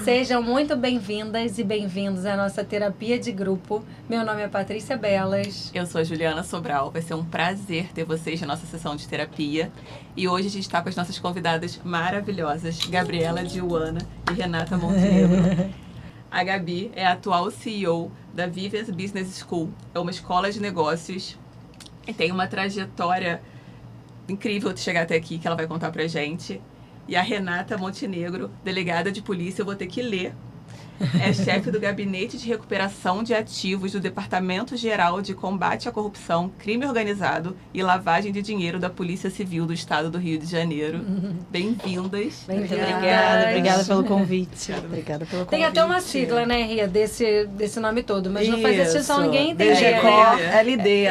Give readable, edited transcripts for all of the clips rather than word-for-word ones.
Sejam muito bem-vindas e bem-vindos à nossa terapia de grupo. Meu nome é Patrícia Belas. Eu sou a Juliana Sobral. Vai ser um prazer ter vocês na nossa sessão de terapia. E hoje a gente está com as nossas convidadas maravilhosas, Gabriela Diuana e Renata Montenegro. A Gabi é a atual CEO da Vivias Business School. É uma escola de negócios e tem uma trajetória incrível de chegar até aqui, que ela vai contar pra gente. E a Renata Montenegro, delegada de polícia, eu vou ter que ler. É chefe do Gabinete de Recuperação de Ativos do Departamento Geral de Combate à Corrupção, Crime Organizado e Lavagem de Dinheiro da Polícia Civil do Estado do Rio de Janeiro. Bem-vindas. Obrigada pelo convite. Obrigada pelo convite. Tem até uma sigla, né, Ria, desse nome todo, mas não faz distinção, ninguém entende. LD.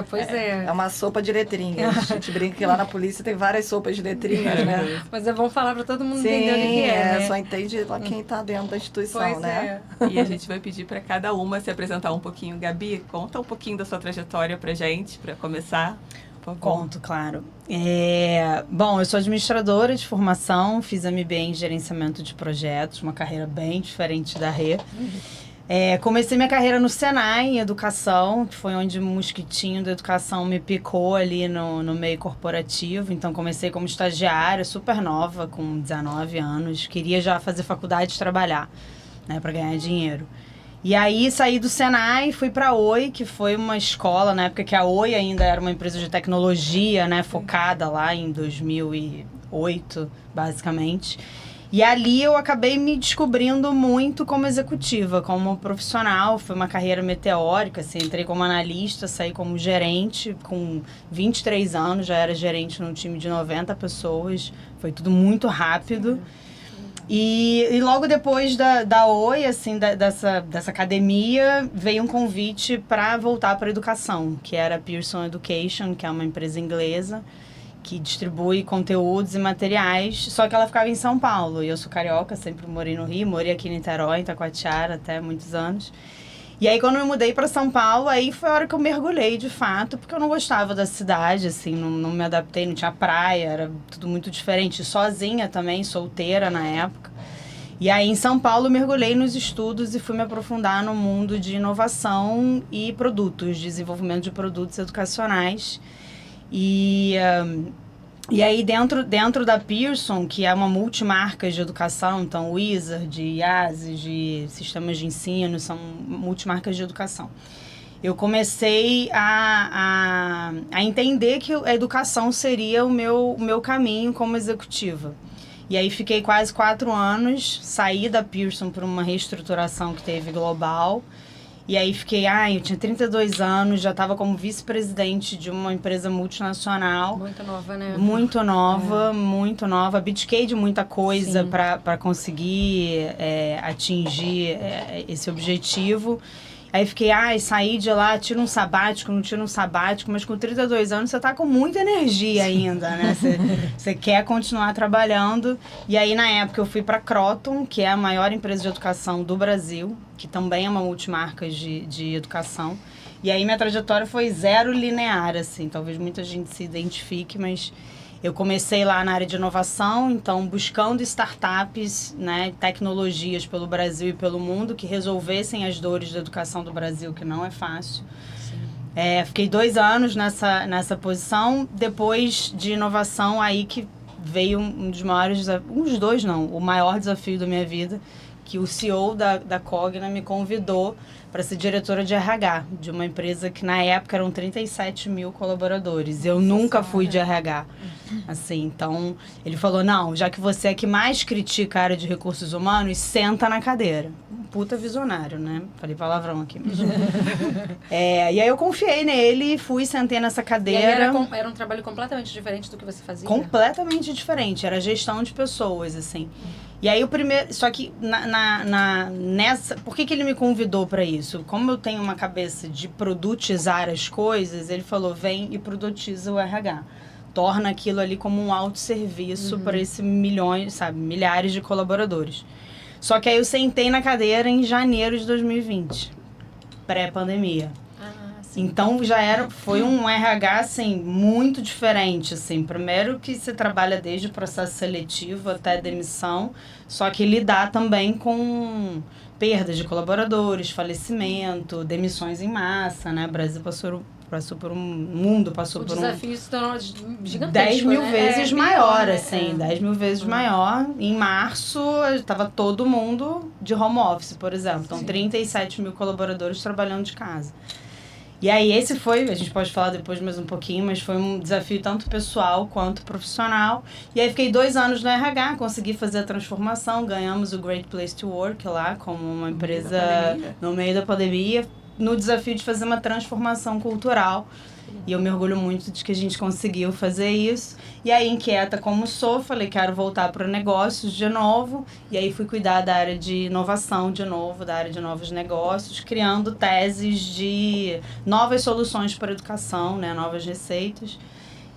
Pois é. É uma sopa de letrinhas. A gente brinca que lá na polícia tem várias sopas de letrinhas, né? Mas é bom falar pra todo mundo entender o que é, né? Só entende lá quem tá dentro da instituição. Pois né? E a gente vai pedir para cada uma se apresentar um pouquinho. Gabi, conta um pouquinho da sua trajetória pra gente, para começar. Conto, claro. Bom, eu sou administradora de formação, fiz MBA em gerenciamento de projetos, uma carreira bem diferente da Rê. Comecei minha carreira no Senai, em educação, que foi onde o mosquitinho da educação me picou ali no meio corporativo. Então, comecei como estagiária, super nova, com 19 anos. Queria já fazer faculdade e trabalhar, né, para ganhar dinheiro. E aí, saí do Senai, fui para a Oi, que foi uma escola, na época que a Oi ainda era uma empresa de tecnologia, né, focada lá em 2008, basicamente. E ali eu acabei me descobrindo muito como executiva, como profissional. Foi uma carreira meteórica, assim, entrei como analista, saí como gerente. Com 23 anos, já era gerente num time de 90 pessoas. Foi tudo muito rápido. E logo depois da Oi, assim, dessa academia, veio um convite para voltar para a educação, que era a Pearson Education, que é uma empresa inglesa, que distribui conteúdos e materiais, só que ela ficava em São Paulo. E eu sou carioca, sempre morei no Rio, morei aqui em Niterói, em Taquatiara, até muitos anos. E aí, quando eu me mudei para São Paulo, aí foi a hora que eu mergulhei, de fato, porque eu não gostava da cidade, assim, não me adaptei, não tinha praia, era tudo muito diferente. Sozinha também, solteira na época. E aí, em São Paulo, eu mergulhei nos estudos e fui me aprofundar no mundo de inovação e produtos, desenvolvimento de produtos educacionais. E aí, dentro da Pearson, que é uma multimarca de educação, então Wizard, IASES, de sistemas de ensino, são multimarcas de educação. Eu comecei a entender que a educação seria o meu caminho como executiva. E aí, fiquei quase 4 anos, saí da Pearson por uma reestruturação que teve global. E aí fiquei, eu tinha 32 anos, já estava como vice-presidente de uma empresa multinacional. Muito nova, né? Muito nova. Abdiquei de muita coisa para conseguir atingir esse objetivo. Aí fiquei, saí de lá, tiro um sabático, não tiro um sabático, mas com 32 anos você tá com muita energia ainda, né? Você quer continuar trabalhando. E aí, na época, eu fui para Kroton, que é a maior empresa de educação do Brasil, que também é uma multimarca de educação. E aí, minha trajetória foi zero linear, assim. Talvez muita gente se identifique, mas eu comecei lá na área de inovação, então buscando startups, né, tecnologias pelo Brasil e pelo mundo que resolvessem as dores da educação do Brasil, que não é fácil. Fiquei 2 anos nessa posição. Depois de inovação, aí que veio um dos maiores desafios, o maior desafio da minha vida, que o CEO da Cogna me convidou para ser diretora de RH, de uma empresa que na época eram 37 mil colaboradores. Eu nunca fui de RH. Assim, então, ele falou, não, já que você é que mais critica a área de recursos humanos, senta na cadeira. Puta visionário, né? Falei palavrão aqui. Mas... e aí eu confiei nele e fui, sentei nessa cadeira. E aí era um trabalho completamente diferente do que você fazia? Completamente diferente. Era gestão de pessoas, assim. E aí o primeiro... Só que nessa... Por que ele me convidou para isso? Como eu tenho uma cabeça de produtizar as coisas, ele falou, vem e produtiza o RH. Torna aquilo ali como um autosserviço para esses milhares de colaboradores. Só que aí eu sentei na cadeira em janeiro de 2020, pré-pandemia. Então foi um RH assim muito diferente, assim. Primeiro que você trabalha desde o processo seletivo até demissão, só que lidar também com perdas de colaboradores, falecimento, demissões em massa, né? O Brasil passou por um mundo, passou por um... O desafio se tornou gigantesco, 10 mil né? vezes Pior, maior, né? assim, 10 mil vezes maior. Em março, estava todo mundo de home office, por exemplo. Então, 37 mil colaboradores trabalhando de casa. E aí, esse foi, a gente pode falar depois mais um pouquinho, mas foi um desafio tanto pessoal quanto profissional. E aí, fiquei 2 anos no RH, consegui fazer a transformação, ganhamos o Great Place to Work lá, como uma empresa no meio da pandemia, no desafio de fazer uma transformação cultural. E eu me orgulho muito de que a gente conseguiu fazer isso. E aí, inquieta como sou, falei, quero voltar para negócios de novo. E aí fui cuidar da área de inovação de novo, da área de novos negócios, criando teses de novas soluções para a educação, né, novas receitas.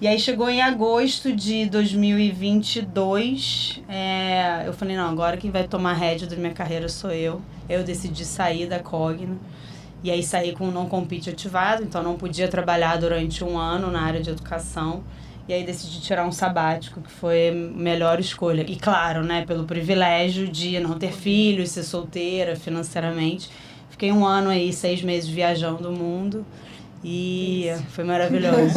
E aí chegou em agosto de 2022, eu falei, não, agora quem vai tomar a rédea da minha carreira sou eu. Eu decidi sair da Cogna. E aí saí com o não-compete ativado, então não podia trabalhar durante 1 ano na área de educação. E aí decidi tirar um sabático, que foi a melhor escolha. E claro, né, pelo privilégio de não ter filhos, ser solteira financeiramente. Fiquei 1 ano aí, 6 meses viajando o mundo. E foi maravilhoso,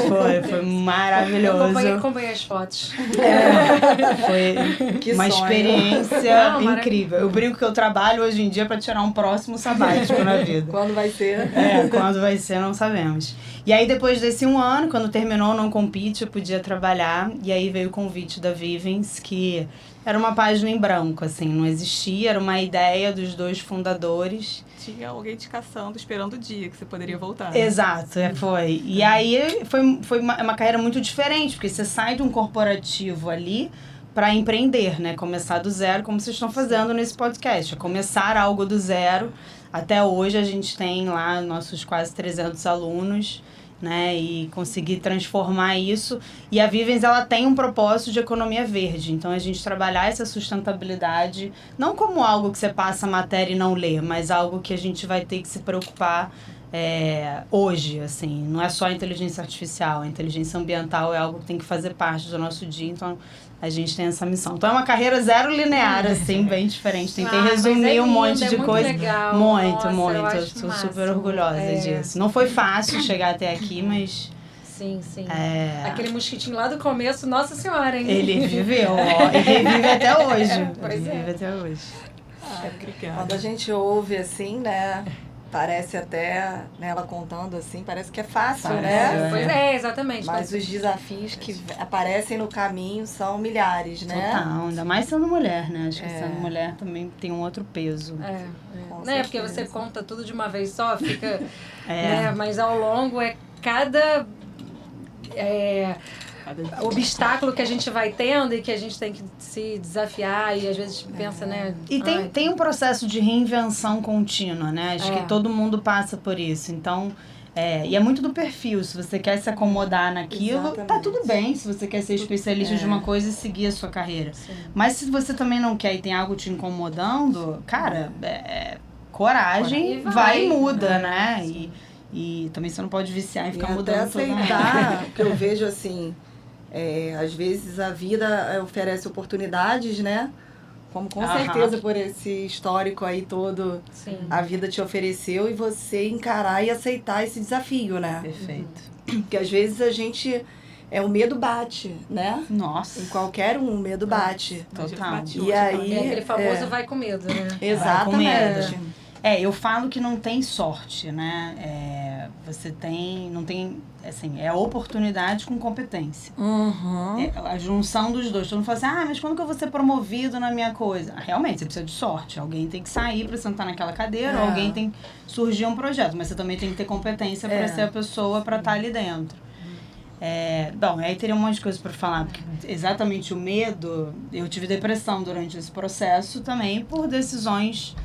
foi maravilhoso. Eu acompanhei as fotos. Foi que uma sonho. Experiência incrível. Eu brinco que eu trabalho hoje em dia para tirar um próximo sabático na vida. Quando vai ser? Quando vai ser, não sabemos. E aí, depois desse 1 ano, quando terminou o Não Compete, eu podia trabalhar. E aí veio o convite da Vivens, que era uma página em branco, assim, não existia. Era uma ideia dos 2 fundadores. Tinha alguém te caçando, esperando o dia que você poderia voltar. Né? Exato, foi. E aí foi uma carreira muito diferente, porque você sai de um corporativo ali para empreender, né? Começar do zero, como vocês estão fazendo nesse podcast. Começar algo do zero. Até hoje a gente tem lá nossos quase 300 alunos, né? E conseguir transformar isso. E a Vivens, ela tem um propósito de economia verde. Então, a gente trabalhar essa sustentabilidade, não como algo que você passa a matéria e não lê, mas algo que a gente vai ter que se preocupar hoje, assim. Não é só a inteligência artificial. A inteligência ambiental é algo que tem que fazer parte do nosso dia. Então, a gente tem essa missão. Então, é uma carreira zero linear, assim, bem diferente. Tentei resumir um monte de coisa. Legal. Muito, Nossa, muito. Eu Estou super orgulhosa disso. Não foi fácil chegar até aqui, mas... Sim. Aquele mosquitinho lá do começo, nossa senhora, hein? Ele viveu, ó. E vive até hoje. Vive até hoje. Obrigada. Quando a gente ouve, assim, né... Parece até, né, ela contando assim, parece que é fácil, né? Pois exatamente. Mas os desafios que aparecem no caminho são milhares, né? Total, ainda mais sendo mulher, né? Acho que sendo mulher também tem um outro peso. Né? Porque você conta tudo de uma vez só, fica... né? Mas ao longo cada obstáculo que a gente vai tendo e que a gente tem que se desafiar e às vezes pensa, né? E tem um processo de reinvenção contínua, né? Acho que todo mundo passa por isso. Então, e é muito do perfil. Se você quer se acomodar naquilo, tá tudo bem. Se você quer ser especialista de uma coisa e seguir a sua carreira. Sim. Mas se você também não quer e tem algo te incomodando, cara, coragem, vai e muda, né? E também você não pode viciar e ficar mudando. Até aceitar, porque eu vejo assim... às vezes a vida oferece oportunidades, né? Como com certeza por esse histórico aí todo, a vida te ofereceu e você encarar e aceitar esse desafio, né? Perfeito. Porque às vezes a gente... o medo bate, né? Nossa. Em qualquer um, o medo bate. Total. E aí... aquele famoso vai com medo, né? Exatamente. Eu falo que não tem sorte, né? Você não tem, assim, oportunidade com competência. A junção dos dois. Todo mundo fala assim, mas quando que eu vou ser promovido na minha coisa? Realmente, você precisa de sorte. Alguém tem que sair para sentar naquela cadeira, ou alguém tem que surgir um projeto. Mas você também tem que ter competência para ser a pessoa para estar ali dentro. Bom, aí teria um monte de coisa para falar, porque exatamente o medo, eu tive depressão durante esse processo também por decisões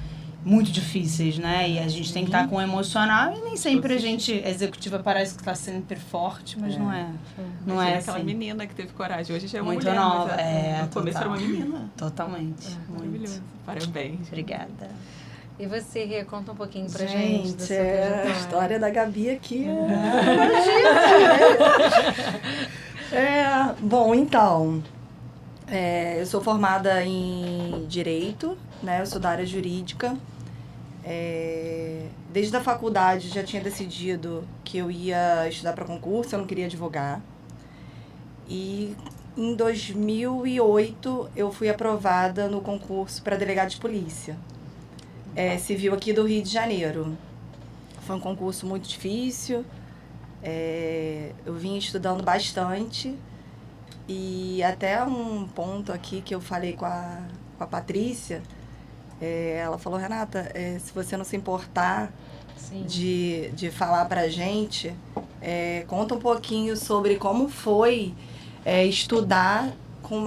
muito difíceis, né? E a gente tem que estar com o emocional e nem sempre a gente, executiva, parece que está sempre forte, mas não é. Não é aquela assim. menina que teve coragem. Hoje já é uma muito mulher. nova. No começo era uma menina. Totalmente. Maravilhoso. Parabéns. Obrigada. E você, Rê, conta um pouquinho pra gente da sua a trajetória. história da Gabi aqui bom, então, eu sou formada em Direito, né? Eu sou da área jurídica. Desde a faculdade já tinha decidido que eu ia estudar para concurso, eu não queria advogar. E em 2008 eu fui aprovada no concurso para delegado de polícia. Civil aqui do Rio de Janeiro. Foi um concurso muito difícil, eu vim estudando bastante e até um ponto aqui que eu falei com a Patrícia, ela falou, Renata, se você não se importar de falar pra gente, conta um pouquinho sobre como foi estudar com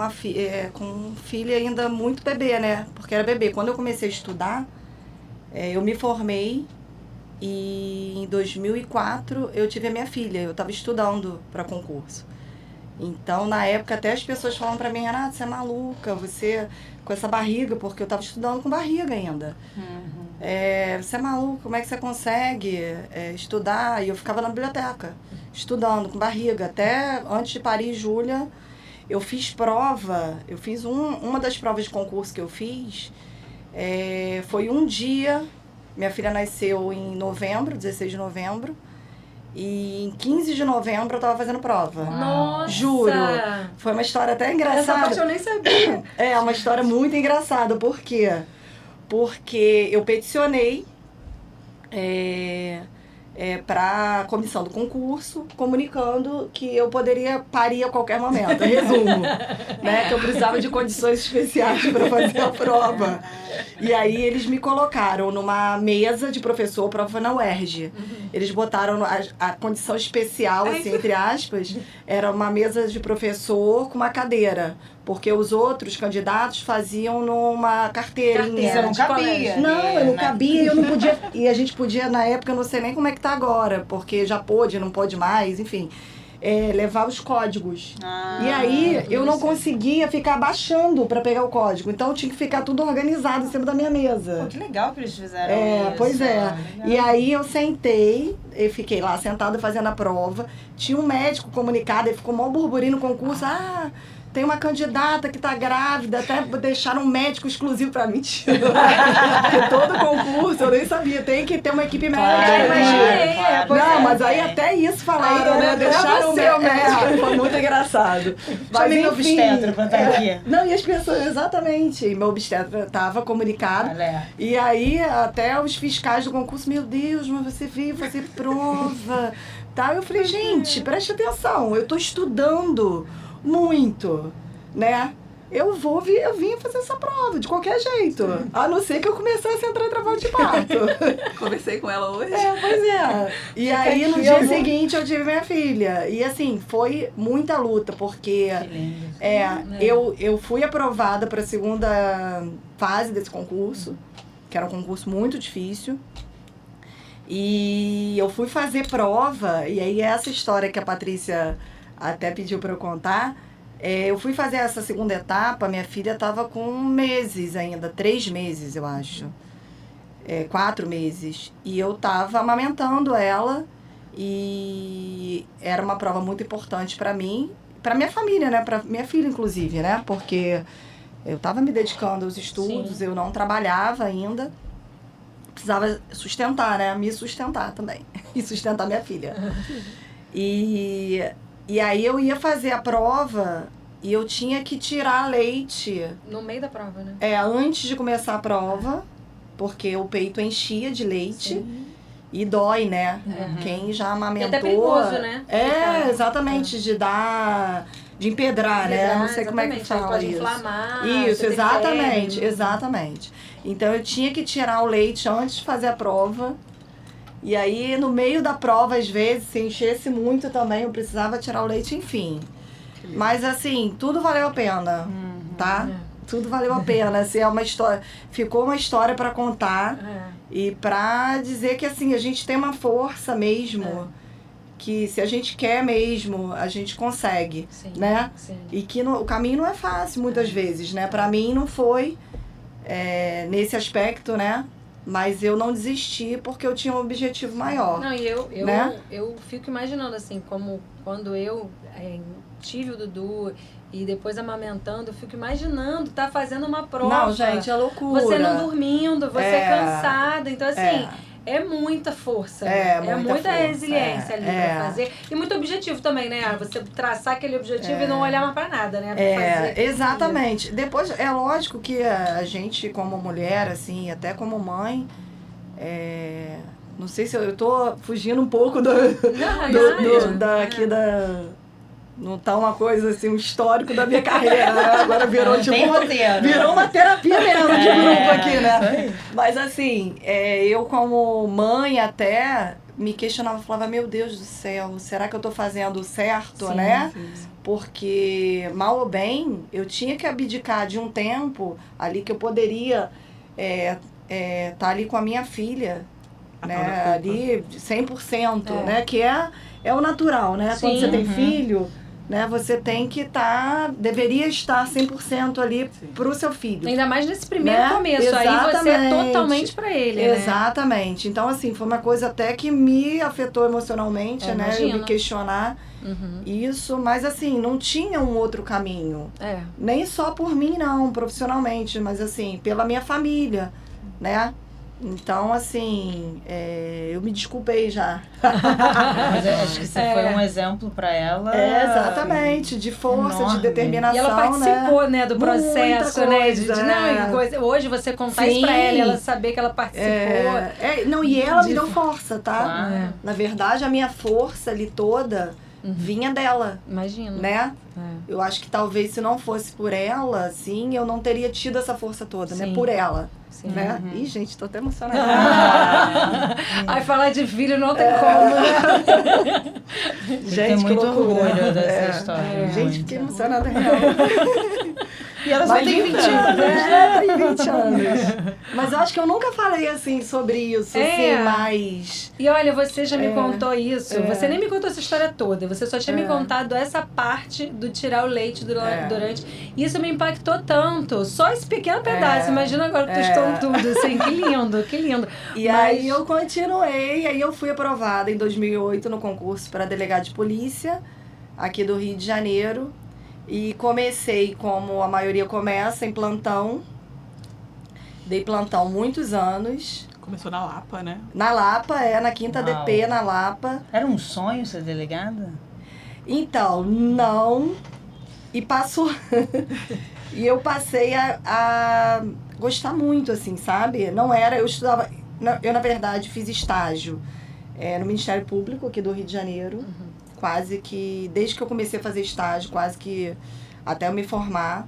com filha ainda muito bebê, né? Porque era bebê. Quando eu comecei a estudar, eu me formei e em 2004 eu tive a minha filha. Eu estava estudando para concurso. Então, na época, até as pessoas falavam para mim, Renata, você é maluca, você com essa barriga, porque eu estava estudando com barriga ainda. Você é maluca, como é que você consegue estudar? E eu ficava na biblioteca, estudando com barriga. Até antes de parir, Júlia, eu fiz prova, eu fiz uma das provas de concurso que eu fiz, foi um dia, minha filha nasceu em novembro, 16 de novembro, e em 15 de novembro eu estava fazendo prova. Nossa! Juro. Foi uma história até engraçada. Essa parte eu nem sabia. Uma história muito engraçada. Por quê? Porque eu peticionei para a comissão do concurso, comunicando que eu poderia parir a qualquer momento. Resumo, né? Que eu precisava de condições especiais para fazer a prova. E aí eles me colocaram numa mesa de professor, prova foi na UERJ. Eles botaram a condição especial, assim, entre aspas, era uma mesa de professor com uma cadeira. Porque os outros candidatos faziam numa carteirinha. Você não cabia. Não, eu não cabia, eu não podia. E a gente podia, na época, eu não sei nem como é que tá agora, porque já pôde, não pode mais, enfim. Levar os códigos. E aí eu não conseguia ficar baixando para pegar o código. Então tinha que ficar tudo organizado em cima da minha mesa. Pô, que legal que eles fizeram isso. Pois é. E aí eu sentei, eu fiquei lá sentada fazendo a prova. Tinha um médico comunicado, ele ficou mó burburinho no concurso. Tem uma candidata que tá grávida, até deixaram um médico exclusivo pra mim. Porque todo concurso, eu nem sabia, tem que ter uma equipe médica. Imaginei. Não, mas aí até isso falaram, né? Deixaram o médico. Foi muito engraçado. Chamei meu obstetra pra estar aqui. Não, e as pessoas, exatamente. Meu obstetra tava comunicado. E aí, até os fiscais do concurso, meu Deus, mas você veio fazer prova. Eu falei, gente, preste atenção, eu tô estudando muito, né? Eu vim fazer essa prova, de qualquer jeito. A não ser que eu começasse a entrar em trabalho de parto. Conversei com ela hoje. Pois é. E aí, no dia seguinte, eu tive minha filha. E assim, foi muita luta, porque eu fui aprovada para a segunda fase desse concurso, que era um concurso muito difícil. E eu fui fazer prova, e aí essa história que a Patrícia até pediu para eu contar, eu fui fazer essa segunda etapa, minha filha estava com meses ainda, 3 meses, eu acho. 4 meses. E eu estava amamentando ela, e era uma prova muito importante para mim, para minha família, né? Para minha filha, inclusive, né? Porque eu estava me dedicando aos estudos, eu não trabalhava ainda, precisava sustentar, né? Me sustentar também, e sustentar minha filha. E aí eu ia fazer a prova e eu tinha que tirar leite. No meio da prova, né? Antes de começar a prova, porque o peito enchia de leite. Sim. E dói, né? Quem já amamentou... E até perigoso, né? Exatamente, de empedrar, né? Não sei como é que fala pode isso. Inflamar, isso, exatamente. Então eu tinha que tirar o leite antes de fazer a prova. E aí, no meio da prova, às vezes, se enchesse muito também, eu precisava tirar o leite, enfim. Mas, assim, tudo valeu a pena, tá? Tudo valeu a pena. Assim, ficou uma história para contar e para dizer que, assim, a gente tem uma força mesmo, que se a gente quer mesmo, a gente consegue, né? Sim. E que o caminho não é fácil, muitas vezes, né? Para mim, não foi, nesse aspecto, né? mas eu não desisti porque eu tinha um objetivo maior. Não, e né? eu fico imaginando assim, como quando eu tive o Dudu e depois amamentando, eu fico imaginando, tá fazendo uma prova. Não, gente, é loucura. Você não dormindo, você cansada. Então, assim, é muita força. É muita resiliência ali pra fazer. E muito objetivo também, né? Você traçar aquele objetivo e não olhar mais pra nada, né? Fazer exatamente. Depois, é lógico que a gente, como mulher, assim, até como mãe, não sei se eu tô fugindo um pouco daqui da... Não tá uma coisa assim, um histórico da minha carreira, né? Agora virou virou uma terapia mesmo de grupo aqui, né? Mas assim, eu como mãe até me questionava, falava, meu Deus do céu, será que eu tô fazendo certo, né? Sim. Porque, mal ou bem, eu tinha que abdicar de um tempo ali que eu poderia tá ali com a minha filha, né? Ali 100%, né? Que é o natural, né? Sim. Quando você tem filho, né, você tem que deveria estar 100% ali pro seu filho. Ainda mais nesse primeiro começo, exatamente. Aí você é totalmente pra ele, exatamente. Então, assim, foi uma coisa até que me afetou emocionalmente, né, imagino. Eu me questionar isso, mas assim, não tinha um outro caminho. Nem só por mim, não, profissionalmente, mas assim, pela minha família, né? Então, assim, eu me desculpei já. Mas eu acho que você foi um exemplo para ela. Exatamente, de força, enorme. De determinação. E ela participou, né, do processo, né? Hoje você contar isso para ela saber que ela participou. Não, e ela me deu força, tá? Na verdade, a minha força ali toda vinha dela. Imagino. Né? Eu acho que talvez se não fosse por ela, assim, eu não teria tido essa força toda, né? Por ela. Sim. Né? Ih, gente, tô até emocionada. Aí falar de filho não tem como, né? Gente, muito orgulho dessa história. Gente, fiquei emocionada real. E ela só tem 20 anos, tem 20 anos. Mas eu acho que eu nunca falei, assim, sobre isso, assim, mais... E olha, você já me contou isso. Você nem me contou essa história toda. Você só tinha me contado essa parte do tirar o leite durante... Isso me impactou tanto. Só esse pequeno pedaço. Imagina agora que tu estou tudo, assim. Que lindo, que lindo. E aí eu continuei, aí eu fui aprovada em 2008 no concurso para delegado de polícia, aqui do Rio de Janeiro. E comecei como a maioria começa, em plantão. Dei plantão muitos anos. Começou na Lapa, né? Na Lapa, na 5ª DP, na Lapa. Era um sonho ser delegada? Então, não. E passou. E eu passei a gostar muito, assim, sabe? Não era... Eu estudava... Eu, na verdade, fiz estágio no Ministério Público aqui do Rio de Janeiro. Quase que... Desde que eu comecei a fazer estágio, quase que até eu me formar.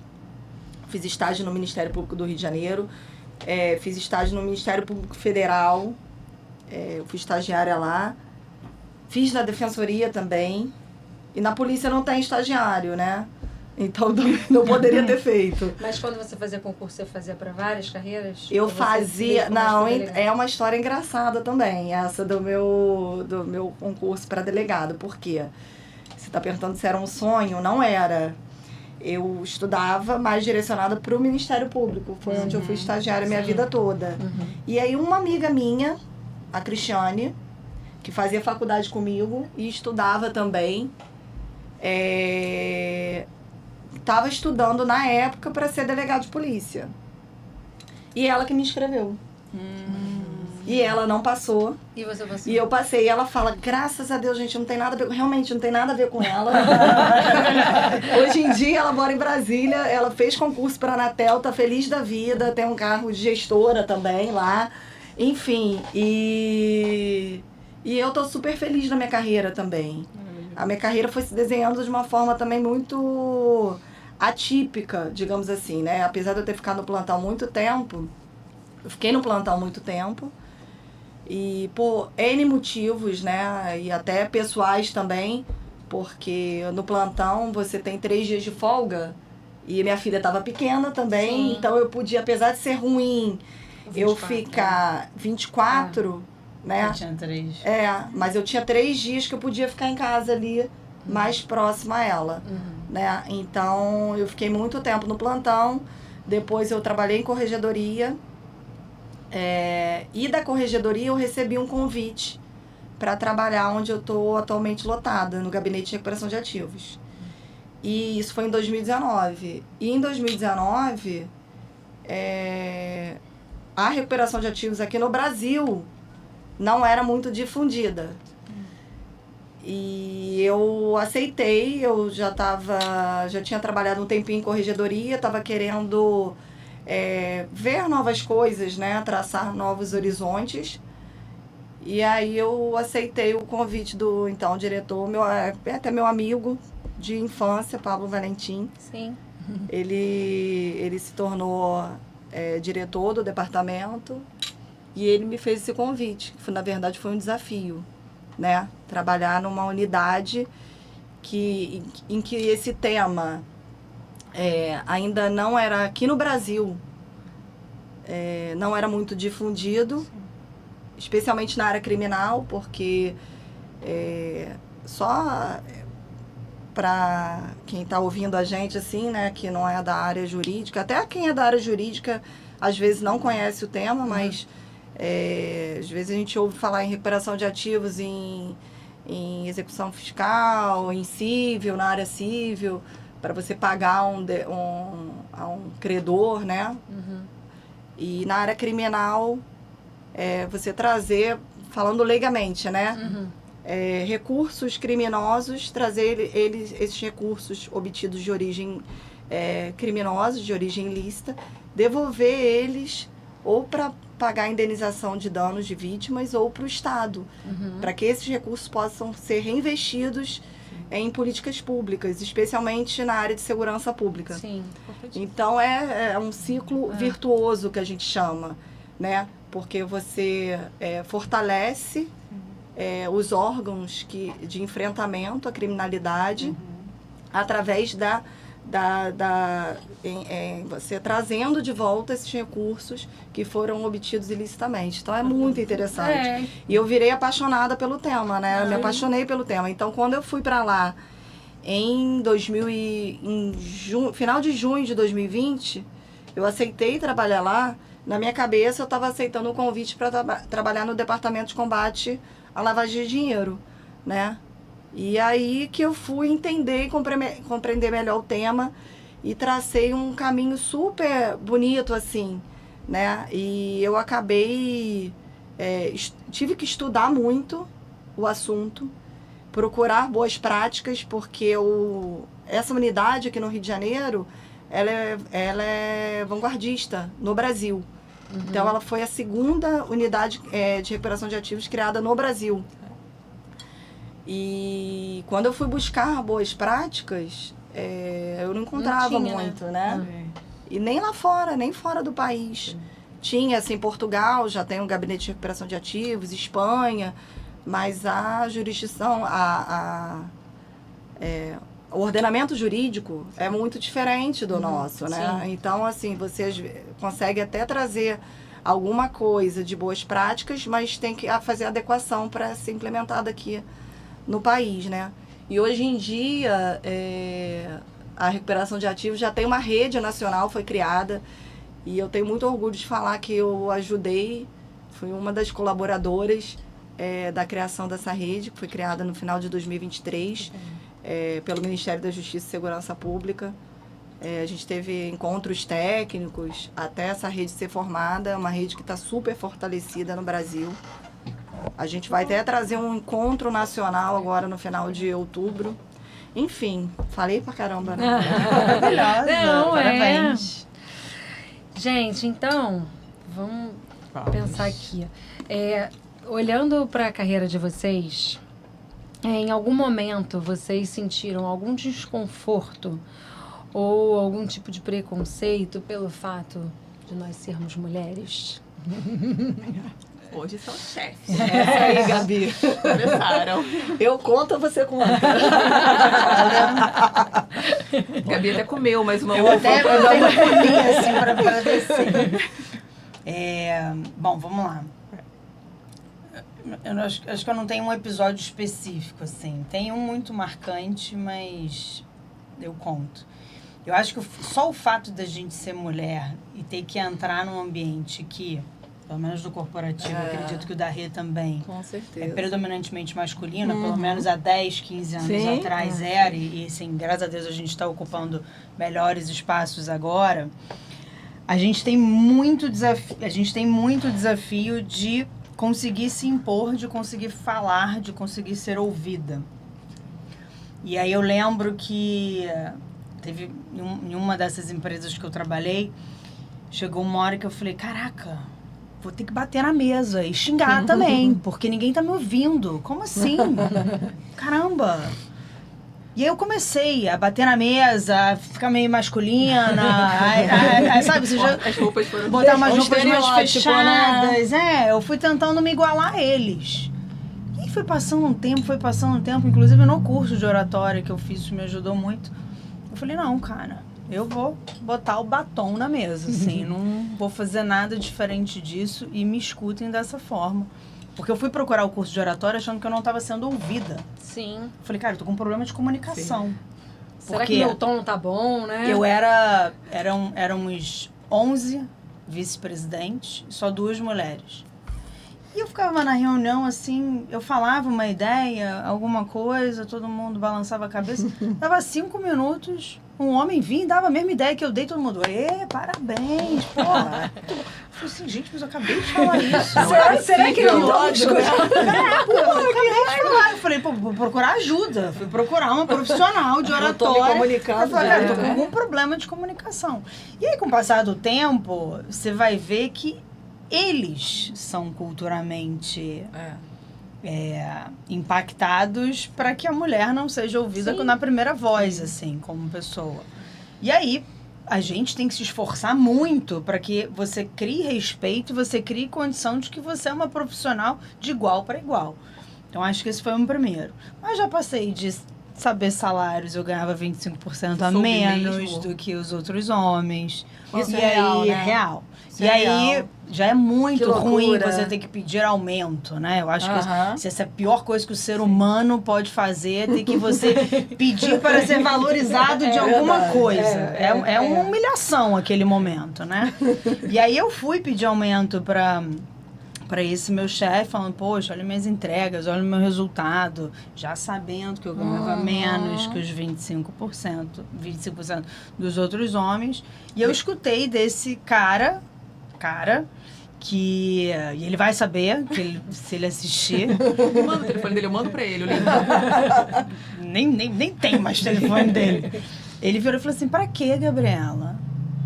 Fiz estágio no Ministério Público do Rio de Janeiro. Fiz estágio no Ministério Público Federal. Eu fui estagiária lá. Fiz na Defensoria também. E na polícia não tem estagiário, né? Então não poderia ter feito. Mas quando você fazia concurso, você fazia para várias carreiras? Eu fazia... Não, é uma história engraçada também, essa do meu concurso para delegado. Por quê? Você está perguntando se era um sonho? Não era. Eu estudava mais direcionada para o Ministério Público. Foi onde eu fui estagiária a minha vida toda. E aí uma amiga minha, a Cristiane, que fazia faculdade comigo e estudava também, estava estudando na época para ser delegado de polícia. E ela que me inscreveu. E ela não passou. E você passou? E eu passei. E ela fala, graças a Deus, gente, não tem nada a ver... Realmente, não tem nada a ver com ela. Hoje em dia, ela mora em Brasília. Ela fez concurso para a Anatel, tá feliz da vida. Tem um carro de gestora também lá. Enfim, e eu tô super feliz na minha carreira também. A minha carreira foi se desenhando de uma forma também muito atípica, digamos assim, né? Apesar de eu ter ficado no plantão muito tempo, eu fiquei no plantão muito tempo, e por N motivos, né? E até pessoais também, porque no plantão você tem 3 dias de folga, e minha filha estava pequena também, sim. Então eu podia, apesar de ser ruim, 24, eu ficar 24... Né? Eu tinha 3. Mas eu tinha 3 dias que eu podia ficar em casa ali, mais próxima a ela. Né? Então, eu fiquei muito tempo no plantão. Depois eu trabalhei em corregedoria. E da corregedoria eu recebi um convite para trabalhar onde eu estou atualmente lotada, no Gabinete de Recuperação de Ativos. E isso foi em 2019. E em 2019, a recuperação de ativos aqui no Brasil não era muito difundida. E eu aceitei, eu já tinha trabalhado um tempinho em corregedoria, estava querendo ver novas coisas, né? Traçar novos horizontes. E aí eu aceitei o convite do, então, diretor, até meu amigo de infância, Pablo Valentim. Sim. Ele se tornou diretor do departamento e ele me fez esse convite, que na verdade foi um desafio, né? Trabalhar numa unidade em que esse tema ainda não era, aqui no Brasil, não era muito difundido, especialmente na área criminal, porque só para quem está ouvindo a gente, assim, né, que não é da área jurídica, até quem é da área jurídica às vezes não conhece o tema, mas às vezes a gente ouve falar em recuperação de ativos em execução fiscal, em civil, na área civil, para você pagar a um credor, né? Uhum. E na área criminal, você trazer, falando legalmente, né? Uhum. Recursos criminosos, trazer esses recursos obtidos de origem criminosa, de origem ilícita, devolver eles ou para pagar a indenização de danos de vítimas ou para o Estado, para que esses recursos possam ser reinvestidos em políticas públicas, especialmente na área de segurança pública. Sim. Então, é um ciclo virtuoso que a gente chama, né? Porque você fortalece os órgãos de enfrentamento à criminalidade através você trazendo de volta esses recursos que foram obtidos ilicitamente. Então, é muito interessante. E eu virei apaixonada pelo tema, né? Eu me apaixonei pelo tema. Então, quando eu fui para lá final de junho de 2020, eu aceitei trabalhar lá. Na minha cabeça, eu estava aceitando um convite para trabalhar no Departamento de Combate à Lavagem de Dinheiro, né? E aí que eu fui entender e compreender melhor o tema e tracei um caminho super bonito, assim, né? E eu acabei... tive que estudar muito o assunto, procurar boas práticas, porque essa unidade aqui no Rio de Janeiro, ela é vanguardista no Brasil. Então, ela foi a segunda unidade de recuperação de ativos criada no Brasil. E quando eu fui buscar boas práticas, eu não encontrava muito, né? E nem lá fora, nem fora do país. Tinha, assim, Portugal, já tem um gabinete de recuperação de ativos, Espanha, mas a jurisdição, o ordenamento jurídico é muito diferente do nosso, né? Sim. Então, assim, você consegue até trazer alguma coisa de boas práticas, mas tem que fazer adequação para ser implementada aqui no país, né? E hoje em dia, a recuperação de ativos já tem uma rede nacional, foi criada, e eu tenho muito orgulho de falar que eu ajudei, fui uma das colaboradoras da criação dessa rede, que foi criada no final de 2023, pelo Ministério da Justiça e Segurança Pública. A gente teve encontros técnicos até essa rede ser formada, é uma rede que está super fortalecida no Brasil. A gente vai até trazer um encontro nacional agora no final de outubro. Enfim, falei pra caramba, né? Maravilhosa, não, parabéns. Gente, então, vamos pensar aqui. Olhando para a carreira de vocês, em algum momento vocês sentiram algum desconforto ou algum tipo de preconceito pelo fato de nós sermos mulheres? Hoje são chefes. Aí, Gabi. Começaram. Eu conto, você conta. Gabi até comeu mais uma eu uva. Até comi, assim, para descer. Bom, vamos lá. Eu acho que eu não tenho um episódio específico, assim. Tem um muito marcante, mas eu conto. Eu acho que só o fato da gente ser mulher e ter que entrar num ambiente que, pelo menos do corporativo, acredito que o da Rê também. Com certeza. É predominantemente masculino, pelo menos há 10, 15 anos atrás era, e assim, graças a Deus a gente está ocupando melhores espaços agora. A gente tem muito desafio de conseguir se impor, de conseguir falar, de conseguir ser ouvida. E aí eu lembro que teve em uma dessas empresas que eu trabalhei, chegou uma hora que eu falei, caraca, vou ter que bater na mesa e xingar também, porque ninguém tá me ouvindo. Como assim? Caramba! E aí eu comecei a bater na mesa, ficar meio masculina, sabe? Você já As roupas foram... botar umas roupas mais fechadas. Né? Eu fui tentando me igualar a eles. E aí foi passando um tempo, inclusive no curso de oratória que eu fiz, isso me ajudou muito. Eu falei, não, cara, eu vou botar o batom na mesa, assim, não vou fazer nada diferente disso e me escutem dessa forma. Porque eu fui procurar o curso de oratória achando que eu não estava sendo ouvida. Sim. Eu falei, cara, eu tô com um problema de comunicação. Será que meu tom não tá bom, né? Éramos 11 vice-presidentes e só 2 mulheres. E eu ficava na reunião, assim, eu falava uma ideia, alguma coisa, todo mundo balançava a cabeça. Dava 5 minutos, um homem vinha e dava a mesma ideia que eu dei, todo mundo, parabéns, porra. Eu falei assim, gente, mas eu acabei de falar isso. Será que eu lógico? Eu acabei de falar. Eu falei, vou procurar ajuda. Fui procurar uma profissional de oratória. Eu tô me comunicando. Eu falei, cara, eu tô com algum problema de comunicação. E aí, com o passar do tempo, você vai ver que eles são culturalmente impactados para que a mulher não seja ouvida na primeira voz, assim, como pessoa. E aí, a gente tem que se esforçar muito para que você crie respeito e você crie condição de que você é uma profissional de igual para igual. Então, acho que esse foi um primeiro. Mas já passei de saber salários, eu ganhava 25% a menos do que os outros homens. Isso e é real, aí, né? real. Isso e é aí, real. já é muito ruim loucura. você ter que pedir aumento, né? Eu acho que essa é a pior coisa que o ser humano pode fazer, ter que você pedir para ser valorizado de alguma coisa. É uma humilhação aquele momento, né? E aí eu fui pedir aumento para esse meu chefe, falando, poxa, olha minhas entregas, olha o meu resultado, já sabendo que eu ganhava menos que os 25% dos outros homens. E eu escutei desse cara, que... E ele vai saber, se ele assistir. Manda o telefone dele, eu mando pra ele o link. nem tem mais telefone dele. Ele virou e falou assim, pra que, Gabriela?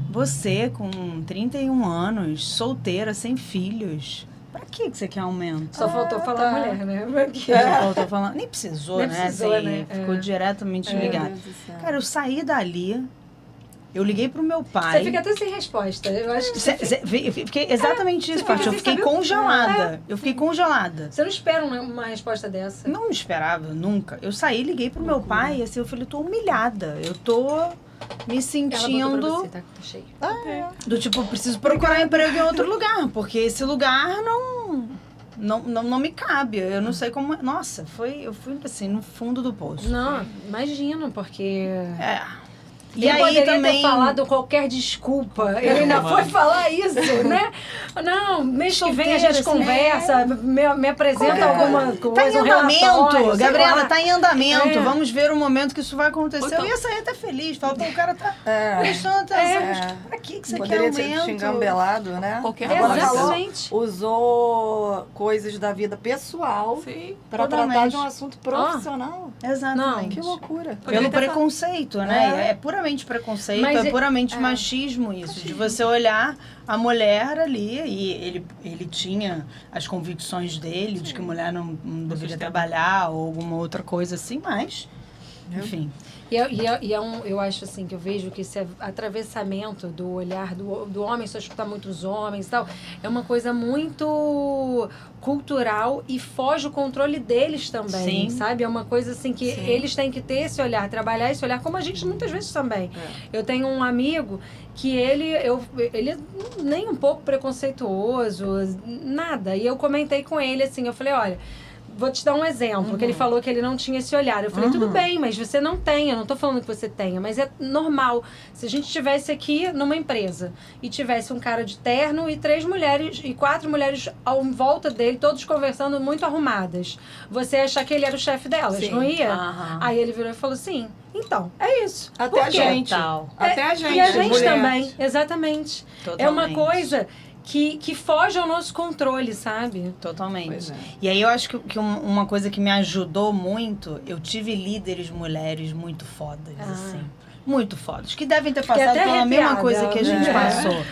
Você, com 31 anos, solteira, sem filhos... Pra que você quer aumento? Só faltou falar mulher, né? Só faltou falar... Nem precisou, Nem né? precisou, Assim, né? Ficou diretamente ligado. Cara, eu saí dali, eu liguei pro meu pai... Você fica até sem resposta. Eu acho que fiquei exatamente isso, Paty. Eu fiquei congelada. Eu fiquei congelada. Você não espera uma resposta dessa? Não esperava, nunca. Eu saí, liguei pro meu pai, assim, eu falei, eu tô humilhada. Eu tô... me sentindo Você, tá cheio. do tipo, preciso procurar emprego em outro lugar, porque esse lugar não me cabe. Eu não sei como... Nossa, eu fui assim, no fundo do poço. Não, imagino, porque... E ele aí poderia também ter falado qualquer desculpa. Ele ainda foi falar isso, né? Não, mês que vem a gente conversa, me apresenta alguma coisa, tá em andamento, Gabriela, tá em andamento. É. Vamos ver o momento que isso vai acontecer. Então, eu ia sair até feliz. Falar, pô, o cara tá prestando atenção. Pra que você Poderia quer aumento? ter xingambelado, né? Qualquer Agora Exatamente. usou coisas da vida pessoal para tratar Totalmente. de um assunto profissional. Exatamente. Que loucura. Pelo preconceito, né? É puramente preconceito, Mas é puramente machismo isso, de você olhar a mulher ali, e ele tinha as convicções dele, de que mulher não deveria trabalhar ou alguma outra coisa assim, mas, enfim. Eu acho assim, que eu vejo que esse atravessamento do olhar do homem, só escutar muitos homens e tal, é uma coisa muito cultural e foge o controle deles também, sabe? É uma coisa assim que eles têm que ter esse olhar, trabalhar esse olhar, como a gente muitas vezes também. Eu tenho um amigo que ele nem um pouco preconceituoso, nada. E eu comentei com ele assim, eu falei, olha, vou te dar um exemplo, que ele falou que ele não tinha esse olhar. Eu falei, tudo bem, mas você não tem, eu não tô falando que você tenha, mas é normal. Se a gente estivesse aqui numa empresa e tivesse um cara de terno e 3 mulheres e 4 mulheres ao volta dele, todos conversando muito arrumadas, você ia achar que ele era o chefe delas, não ia? Aí ele virou e falou assim, então, é isso. Até a gente. Até a gente. E a gente mulher. também, exatamente. Totalmente. É uma coisa que foge ao nosso controle, sabe? Totalmente. E aí eu acho que uma coisa que me ajudou muito, eu tive líderes mulheres muito fodas, assim. Muito fodas. Que devem ter passado pela mesma coisa que a gente passou.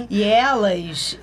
E elas,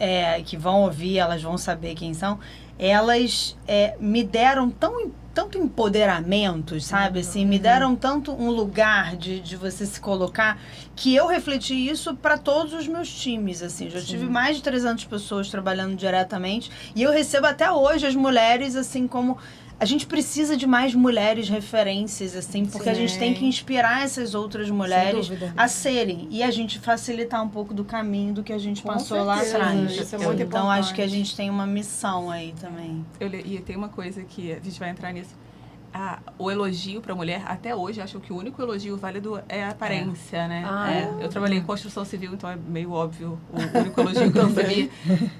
que vão ouvir, elas vão saber quem são, elas me deram tanto empoderamento, sabe? Assim, me deram tanto um lugar de você se colocar, que eu refleti isso para todos os meus times, assim. Já tive mais de 300 pessoas trabalhando diretamente e eu recebo até hoje as mulheres, assim, como... A gente precisa de mais mulheres referências, assim, porque a gente tem que inspirar essas outras mulheres a serem. E a gente facilitar um pouco do caminho do que a gente passou lá atrás. Isso é muito então, importante. acho que a gente tem uma missão aí também. E tem uma coisa que a gente vai entrar nisso. O elogio para a mulher, até hoje, acho que o único elogio válido é a aparência, né? Eu trabalhei em construção civil, então é meio óbvio o único elogio que eu recebi.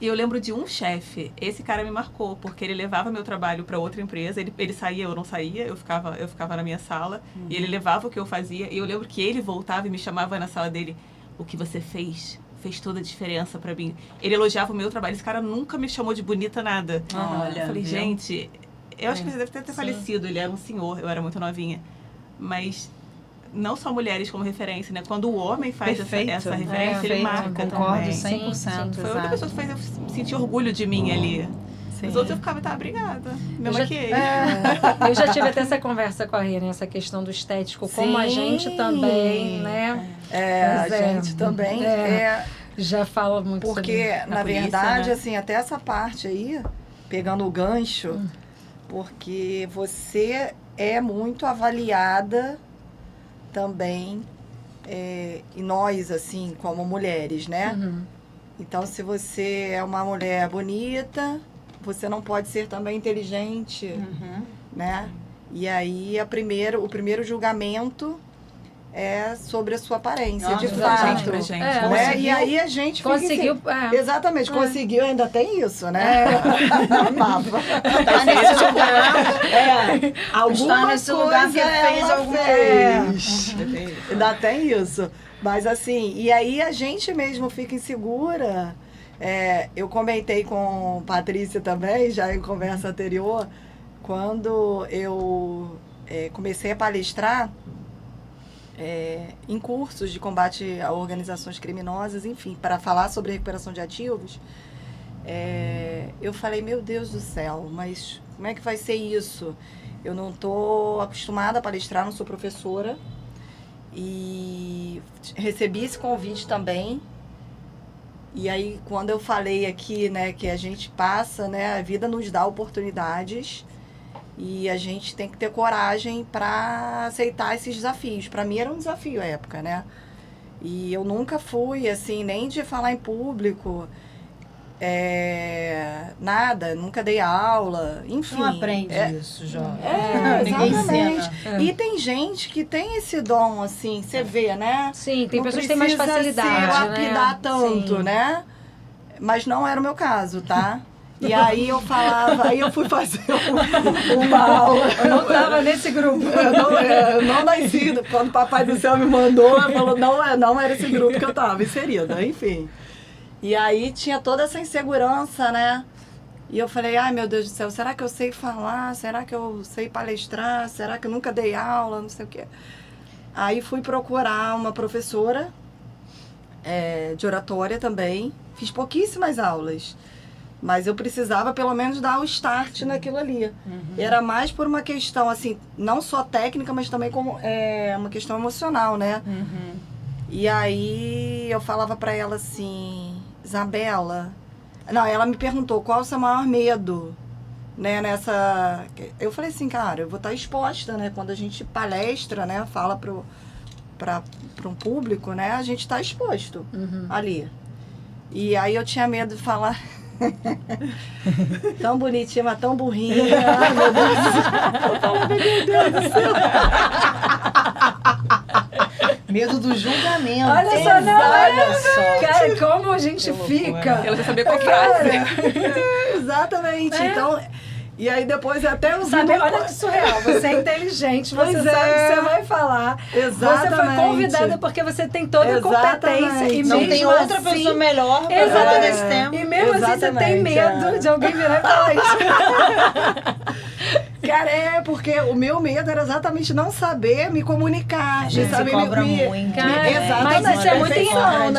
E eu lembro de um chefe, esse cara me marcou, porque ele levava meu trabalho para outra empresa, ele saía, eu não saía, eu ficava na minha sala, e ele levava o que eu fazia, e eu lembro que ele voltava e me chamava na sala dele, o que você fez toda a diferença para mim. Ele elogiava o meu trabalho, esse cara nunca me chamou de bonita nada. Olha, eu falei, gente... Eu acho que ele deve ter falecido, ele era um senhor, eu era muito novinha. Mas não só mulheres como referência, né? Quando o homem faz essa referência, ele marca concordo também. 100%. Foi a única pessoa que fez eu sentir orgulho de mim ali. Os outros eu ficava, obrigada, me maquiei. Eu já tive até essa conversa com a Rê, né? Essa questão do estético, como a gente também, né? A gente também já fala muito porque, sobre na polícia, verdade, né? assim, até essa parte aí, pegando o gancho... Porque você é muito avaliada também, e nós, assim, como mulheres, né? Então, se você é uma mulher bonita, você não pode ser também inteligente, né? E aí, o primeiro julgamento é sobre a sua aparência, de fato. Né? E aí a gente conseguiu. Exatamente, conseguiu, ainda tem isso, né? Tá nesse lugar. Alguma nesse lugar que fez alguma coisa. Ainda tem isso. Mas assim, e aí a gente mesmo fica insegura. Eu comentei com Patrícia também, já em conversa anterior, quando eu comecei a palestrar em cursos de combate a organizações criminosas, enfim, para falar sobre recuperação de ativos, eu falei, meu Deus do céu, mas como é que vai ser isso? Eu não estou acostumada a palestrar, não sou professora, e recebi esse convite também. E aí, quando eu falei aqui, né, que a gente passa, né, a vida nos dá oportunidades, e a gente tem que ter coragem para aceitar esses desafios. Para mim era um desafio à época, né? E eu nunca fui, assim, nem de falar em público, nada, nunca dei aula, enfim. Não aprende isso, jovem. Exatamente. E tem gente que tem esse dom, assim, você vê, né? Sim, tem não pessoas que têm mais facilidade, se né? lapidar tanto, né? Mas não era o meu caso, tá? E aí eu falava, aí eu fui fazer uma aula. Eu não estava nesse grupo. Eu não nasci, quando o Papai do Céu me mandou, ela falou, não era esse grupo que eu estava inserida, enfim. E aí tinha toda essa insegurança, né? E eu falei, ai meu Deus do céu, será que eu sei falar? Será que eu sei palestrar? Será que eu nunca dei aula? Não sei o quê. Aí fui procurar uma professora de oratória também. Fiz pouquíssimas aulas. Mas eu precisava, pelo menos, dar o start naquilo ali. Era mais por uma questão, assim, não só técnica, mas também como uma questão emocional, né? E aí eu falava pra ela assim, Isabela... Não, ela me perguntou qual é o seu maior medo, né, nessa... Eu falei assim, cara, eu vou estar exposta, né? Quando a gente palestra, né, fala para um público, né, a gente está exposto ali. E aí eu tinha medo de falar Tão bonitinha, mas tão burrinha. Ai, meu Deus do céu. Meu Deus do céu. Medo do julgamento. Olha só, não, olha só. Cara, como a gente fica. Ela quer saber qual frase. Exatamente. Então, e aí depois até os Olha que surreal, você é inteligente, você sabe o que você vai falar. Exatamente. Você foi convidada porque você tem toda a competência. E não mesmo tem outra assim, pessoa melhor pra falar desse tema. E mesmo assim você tem medo de alguém virar e falar isso. Cara, porque o meu medo era exatamente não saber me comunicar. A gente saber se cobra muito. Cara, exatamente. mas isso é muito perfeição,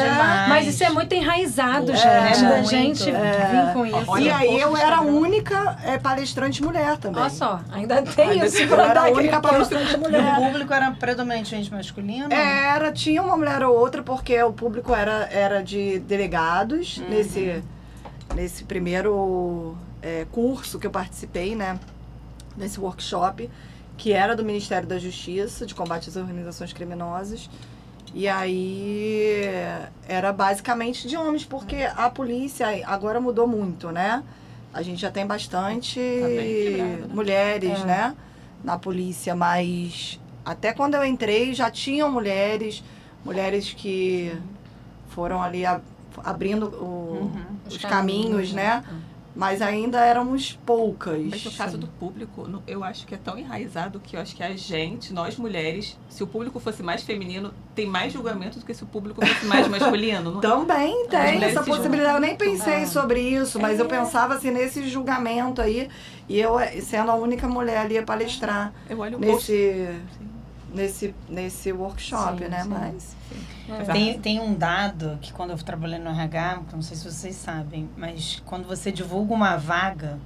Mas isso é muito enraizado, gente, da gente vir com isso. E aí eu era a única palestrante mulher também. Olha só, ainda tem isso. Eu era a única palestrante mulher. O público era predominantemente masculino? Tinha uma mulher ou outra, porque o público era de delegados nesse primeiro curso que eu participei, né? Nesse workshop, que era do Ministério da Justiça, de combate às organizações criminosas. E aí era basicamente de homens, porque a polícia agora mudou muito, né? A gente já tem bastante mulheres, né? Na polícia, mas até quando eu entrei já tinham mulheres que foram ali abrindo os caminhos, né? Mas ainda éramos poucas. Mas no caso do público, eu acho que é tão enraizado que eu acho que a gente, nós mulheres, se o público fosse mais feminino, tem mais julgamento do que se o público fosse mais masculino. Não? Também tem essa possibilidade. Eu nem pensei sobre isso, mas eu pensava assim nesse julgamento aí. E eu, sendo a única mulher ali a palestrar nesse workshop, né? Sim. Mas... Tem um dado que quando eu trabalhei no RH, não sei se vocês sabem, mas quando você divulga uma vaga,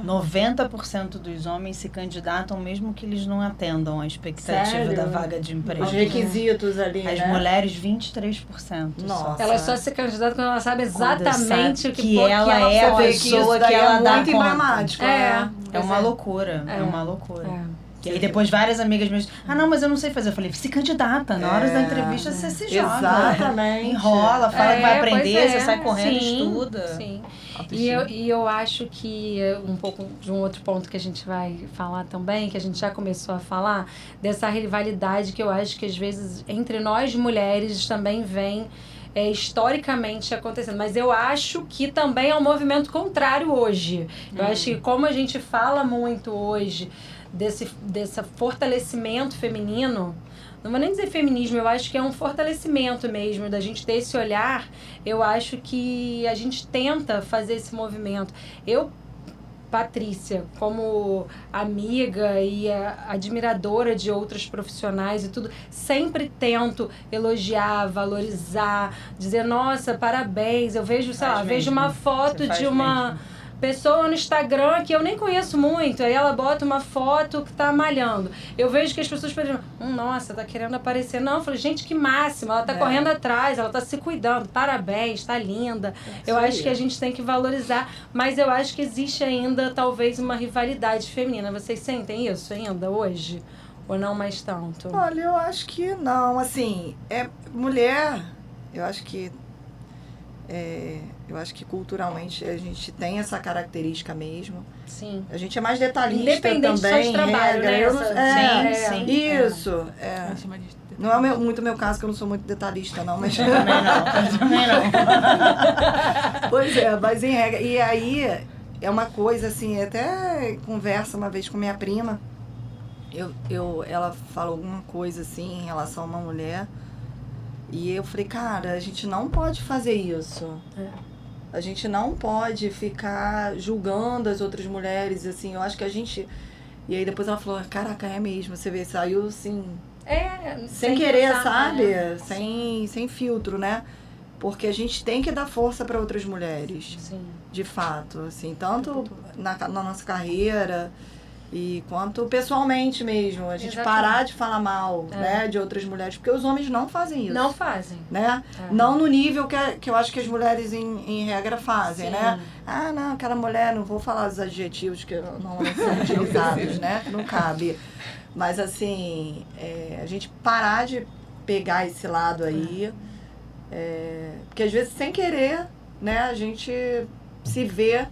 90% dos homens se candidatam mesmo que eles não atendam a expectativa da vaga de emprego. Os requisitos ali, As mulheres, 23%. Nossa. Elas só se candidatam quando elas sabem exatamente o que ela é a pessoa que ela dá muito conta. emblemático. É uma loucura, é uma loucura. E aí depois várias amigas minhas, não, mas eu não sei fazer. Eu falei, se candidata, na hora da entrevista você se joga. Exatamente. Enrola, fala que vai aprender, você sai correndo, estuda. Sim. E eu acho que um pouco de um outro ponto que a gente vai falar também, que a gente já começou a falar, dessa rivalidade que eu acho que às vezes entre nós mulheres também vem historicamente acontecendo. Mas eu acho que também é um movimento contrário hoje. Eu acho que como a gente fala muito hoje desse fortalecimento feminino, não vou nem dizer feminismo, eu acho que é um fortalecimento mesmo, da gente ter esse olhar. Eu acho que a gente tenta fazer esse movimento. Eu, Patrícia, como amiga e admiradora de outros profissionais e tudo, sempre tento elogiar, valorizar, dizer, nossa, parabéns. Eu vejo, sei lá, vejo uma foto de uma pessoa no Instagram que eu nem conheço muito, aí ela bota uma foto que tá malhando. Eu vejo que as pessoas pensam, nossa, tá querendo aparecer. Não, eu falei, gente, que máximo, ela tá correndo atrás, ela tá se cuidando, parabéns, tá linda. Eu acho que a gente tem que valorizar, mas eu acho que existe ainda, talvez, uma rivalidade feminina. Vocês sentem isso ainda hoje? Ou não mais tanto? Olha, eu acho que não, assim, mulher, eu acho que culturalmente a gente tem essa característica mesmo. Sim. A gente é mais detalhista independente também. Só de trabalho, né? Sim. Isso. Não é muito meu caso, que eu não sou muito detalhista, não. Mas... Também não. Pois é, mas em regra. E aí, é uma coisa assim, até conversa uma vez com minha prima. Ela falou alguma coisa assim em relação a uma mulher. E eu falei, cara, a gente não pode fazer isso. A gente não pode ficar julgando as outras mulheres, assim. Eu acho que a gente... E aí depois ela falou, caraca, é mesmo. Você vê, saiu assim... sem querer, pensar, sabe? Né? Sem filtro, né? Porque a gente tem que dar força para outras mulheres. Sim. De fato, assim. Tanto na nossa carreira... E quanto pessoalmente mesmo, a gente parar de falar mal, né, de outras mulheres, porque os homens não fazem isso. Não fazem. Né? Não no nível que eu acho que as mulheres em regra fazem, né? Não, aquela mulher, não vou falar os adjetivos que não são utilizados, né? Não cabe. Mas assim, a gente parar de pegar esse lado aí, porque às vezes sem querer, né, a gente se vê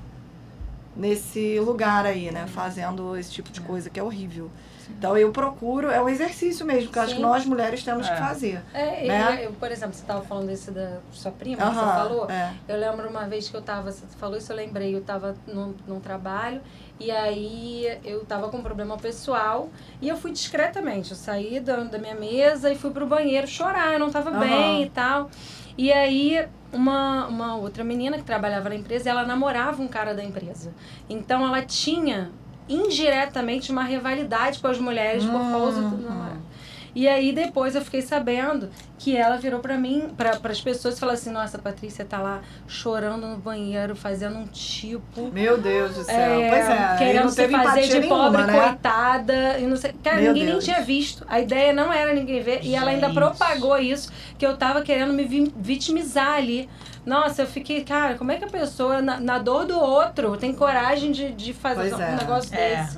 nesse lugar aí, né? Fazendo esse tipo de coisa que é horrível. Então eu procuro, é um exercício mesmo, que eu acho que nós mulheres temos que fazer. Né? Eu, por exemplo, você estava falando desse da sua prima, que você falou. Eu lembro uma vez que você falou isso, eu lembrei, eu estava num trabalho e aí eu estava com um problema pessoal e eu fui discretamente, eu saí da minha mesa e fui pro banheiro chorar, eu não estava bem e tal. E aí uma outra menina que trabalhava na empresa, ela namorava um cara da empresa. Então ela tinha indiretamente uma rivalidade com as mulheres por causa do namorado. E aí depois eu fiquei sabendo que ela virou pra mim, para as pessoas e falou assim, nossa, a Patrícia tá lá chorando no banheiro, fazendo um tipo... Meu Deus do céu, pois é. Querendo se fazer de pobre, né? coitada, e não sei... Cara, ninguém nem tinha visto. A ideia não era ninguém ver. E ela ainda propagou isso, que eu tava querendo me vitimizar ali. Nossa, eu fiquei, cara, como é que a pessoa, na dor do outro, tem coragem de fazer um negócio desse?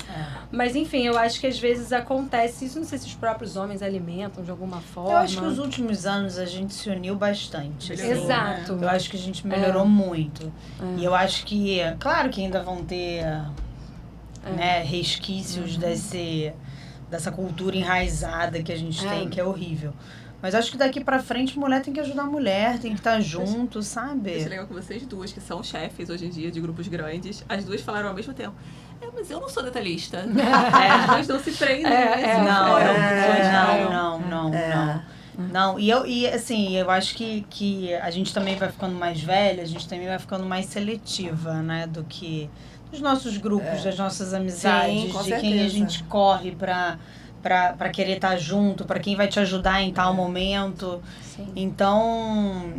Mas, enfim, eu acho que às vezes acontece isso, não sei se os próprios homens alimentam de alguma forma. Eu acho que nos últimos anos a gente se uniu bastante. Assim, exato. Eu acho que a gente melhorou muito. E eu acho que, claro que ainda vão ter né, resquícios dessa cultura enraizada que a gente tem, que é horrível. Mas acho que daqui pra frente, mulher tem que ajudar a mulher, tem que estar junto, sabe? Isso é legal que vocês duas, que são chefes hoje em dia de grupos grandes, as duas falaram ao mesmo tempo. Mas eu não sou detalhista. As duas não se prendem. Não, e assim, eu acho que a gente também vai ficando mais velha, a gente também vai ficando mais seletiva, né, do que dos nossos grupos, das nossas amizades, de certeza. Quem a gente corre pra querer estar junto, pra quem vai te ajudar em tal momento. Sim. Então,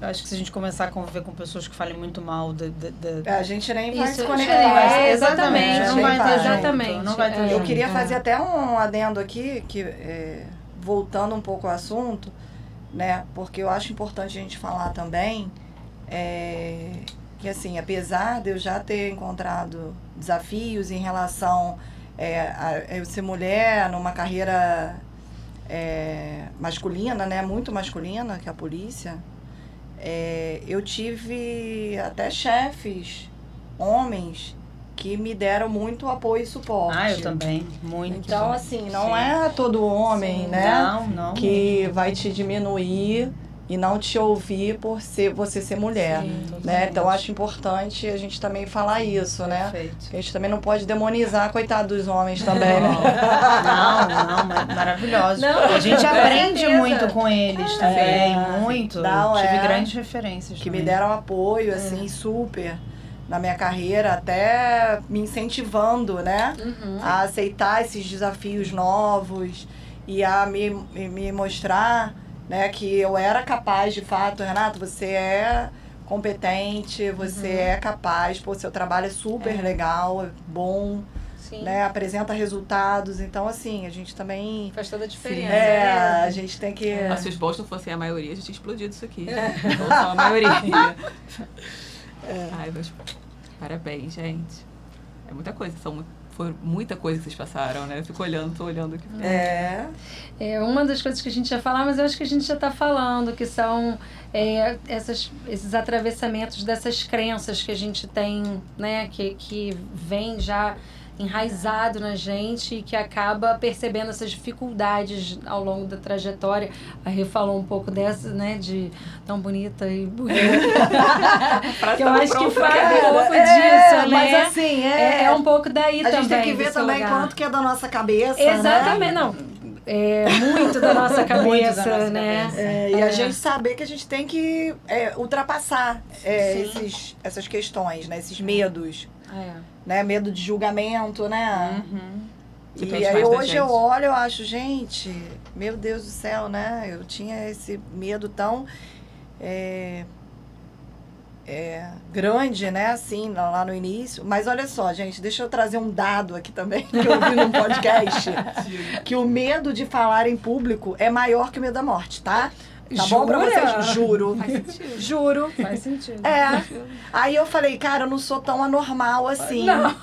eu acho que se a gente começar a conviver com pessoas que falem muito mal a gente nem vai se conectar. Exatamente. Não vai ter exatamente. Não vai ter Eu queria fazer até um adendo aqui, que voltando um pouco ao assunto, né? Porque eu acho importante a gente falar também que, assim, apesar de eu já ter encontrado desafios em relação a eu ser mulher numa carreira masculina, né? Muito masculina, que é a polícia, eu tive até chefes, homens, que me deram muito apoio e suporte. Eu também, muito. Então, assim, não é todo homem, né? Não, que vai te diminuir e não te ouvir por você ser mulher, né? Então, acho importante a gente também falar isso, né? Porque a gente também não pode demonizar, coitado dos homens também, né? Não, maravilhoso. A gente aprende muito com eles também, muito. Tive grandes referências que me deram apoio, assim, super na minha carreira, até me incentivando, né? A aceitar esses desafios novos e a me mostrar, né, que eu era capaz, de fato. Renato, você é competente, você é capaz, seu trabalho é super legal, é bom, né, apresenta resultados. Então, assim, a gente também... Faz toda a diferença. A gente tem que... Se os bons não fossem a maioria, a gente tinha explodido isso aqui. Não são a maioria. Mas parabéns, gente. É muita coisa, foi muita coisa que vocês passaram, né? Eu fico tô olhando aqui. Uma das coisas que a gente ia falar, mas eu acho que a gente já está falando, que são esses atravessamentos dessas crenças que a gente tem, né? Que vem já enraizado na gente e que acaba percebendo essas dificuldades ao longo da trajetória. A Rê falou um pouco dessa, né, de tão bonita e bonita. Que eu acho que fala um pouco disso, né? Mas assim, é um pouco daí também. A gente tem que ver também quanto que é da nossa cabeça, exatamente, né? Não. Muito da nossa cabeça, né? E a gente saber que a gente tem que ultrapassar essas questões, né? Esses medos. Né? Medo de julgamento, né? E aí hoje eu olho, eu acho, gente, meu Deus do céu, né? Eu tinha esse medo tão grande, né? Assim, lá no início. Mas olha só, gente, deixa eu trazer um dado aqui também, que eu vi num podcast, que o medo de falar em público é maior que o medo da morte, tá? Tá bom pra vocês? Juro. Faz sentido. Juro. Faz sentido. Aí eu falei, cara, eu não sou tão anormal assim. Não.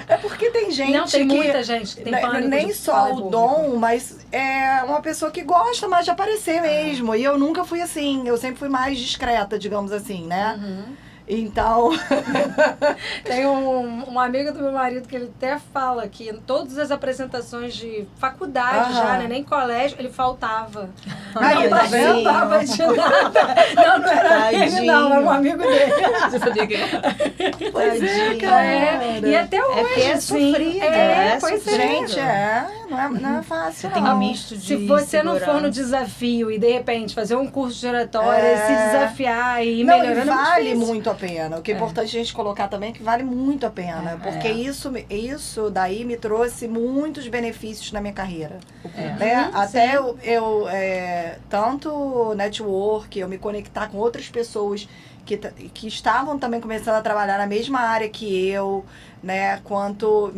É porque tem gente Não, tem que... muita gente que tem pânico Nem de só falar em o público. dom, mas é uma pessoa que gosta mais de aparecer mesmo. E eu nunca fui assim. Eu sempre fui mais discreta, digamos assim, né? Então... Tem um amigo do meu marido que ele até fala que em todas as apresentações de faculdade já, né? Nem colégio, ele faltava. Aí, Não tá vendo? apresentava de nada. Não era ele, não, era um amigo dele. Você sabia que Pois é, Tadinho. cara. E até hoje, porque é sim. sofrido, Pois é. Gente, não é fácil, Tem não. um misto de Se você não for no insegurança. desafio e de repente fazer um curso de oratória, se desafiar e ir Não, e melhorando, é muito vale difícil. muito a pena. O que é importante a gente colocar também é que vale muito a pena. Porque isso daí me trouxe muitos benefícios na minha carreira. Né? Até eu tanto network, eu me conectar com outras pessoas que estavam também começando a trabalhar na mesma área que eu, né? Quanto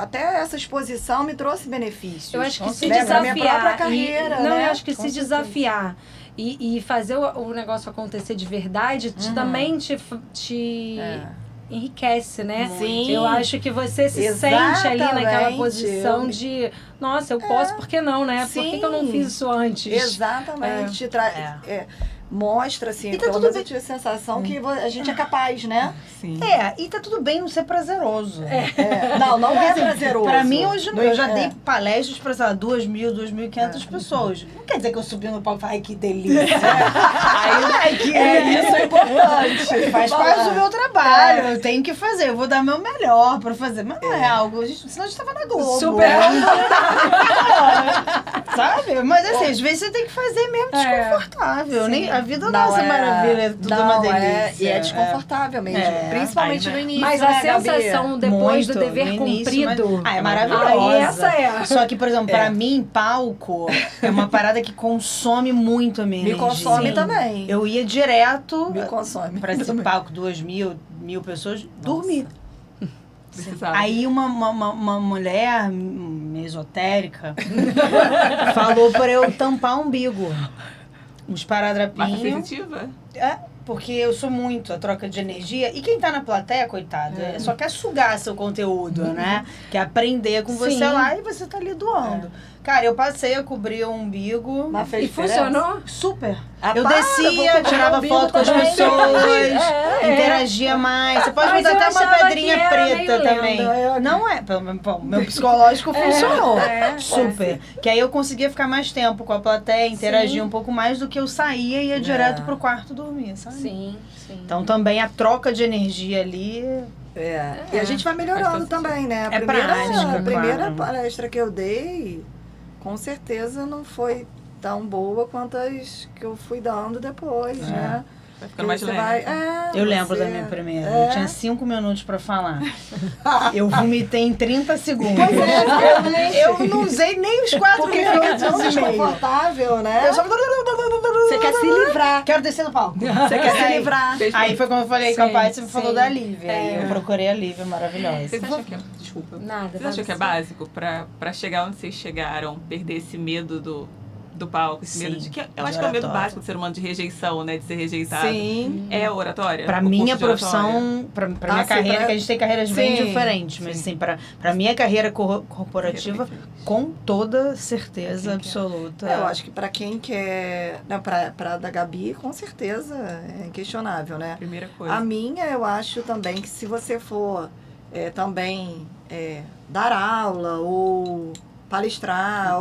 até essa exposição me trouxe benefícios. Eu acho que se né? Pra desafiar. minha própria carreira, não, né? eu acho que Com se certeza. desafiar e fazer o negócio acontecer de verdade também te enriquece, né? Sim. Eu acho que você se sente ali naquela Exatamente. posição de, nossa, eu posso, por que não, né? Por que eu não Sim. fiz isso antes? Exatamente. Mostra, assim, E tá pelo tudo menos bem. eu tive a sensação que a gente é capaz, né? Sim. E tá tudo bem não ser prazeroso. Não é prazeroso. Pra mim, hoje, Não eu já é. dei palestras pra, sei lá, 2.000, 2.500 pessoas. Não quer dizer que eu subi no palco e falei, ai, que delícia. Isso é importante. Faz parte do meu trabalho, eu tenho que fazer, eu vou dar meu melhor pra fazer. Mas não é algo, senão a gente tava na Globo. Super. Sabe? Mas assim, às vezes você tem que fazer mesmo desconfortável. Nem, a vida não é maravilha, é tudo uma delícia. E é desconfortável mesmo. Principalmente Aí, né? no início, Mas né, a Gabi? sensação depois do Muito, dever no início, cumprido. é maravilhosa. Aí essa é. Só que, por exemplo, pra mim, palco é uma parada que consome muito a minha Me energia. consome também. Eu ia direto Me consome. pra esse palco, 2.000, 1.000 pessoas, dormir. Precisava. Aí uma mulher esotérica falou pra eu tampar o umbigo. Uns Massa paradrapinhos. sensitiva? Porque eu sou muito a troca de energia. E quem tá na plateia, coitado, só quer sugar seu conteúdo, né? Quer aprender com você Sim. lá e você tá ali doando. Cara, eu passei a cobrir o umbigo. Mas fez E diferença? funcionou? Super. Ah, Eu para, vou descia, cobrir o tirava umbigo foto com as também. pessoas, interagia mais. Você pode Mas botar eu até uma achava pedrinha que era preta meio também. lenda. Não é. Bom, meu psicológico funcionou. pode Super. Que aí eu conseguia ficar mais tempo com a plateia, interagir um pouco mais do que eu saía e ia direto pro quarto dormir, sabe? Sim, sim. Então também a troca de energia ali. E a gente vai melhorando também, né? A prática, primeira claro. palestra que eu dei, com certeza não foi tão boa quanto as que eu fui dando depois, né? Vai ficando mais Você leve. vai, Eu lembro você- da minha primeira. Eu tinha 5 minutos pra falar. Eu vomitei em 30 segundos. Eu não usei nem os 4 Porque fica minutos tão e meio. desconfortável, né? Eu só... Você quer se livrar. Quero descer do palco. Você quer se livrar. Aí foi quando eu falei com a Sim, Paty, você me falou sim. da Lívia. Aí eu procurei a Lívia, maravilhosa. Vocês acham que é... Desculpa. Nada. Vocês acham que é básico pra chegar onde vocês chegaram, perder esse medo do palco, esse medo Sim, de que eu de acho que é o medo oratória. básico do ser humano de rejeição, né, de ser rejeitado. Sim. É a oratória? Pra O minha curso de oratória? profissão, pra minha sim, carreira, que a gente tem carreiras bem Sim, diferentes, mas assim, pra minha carreira corporativa, com toda certeza absoluta. Eu acho que pra quem quer, né, pra da Gabi, com certeza é inquestionável, né? Primeira coisa. A minha, eu acho também que se você for também dar aula ou palestrar,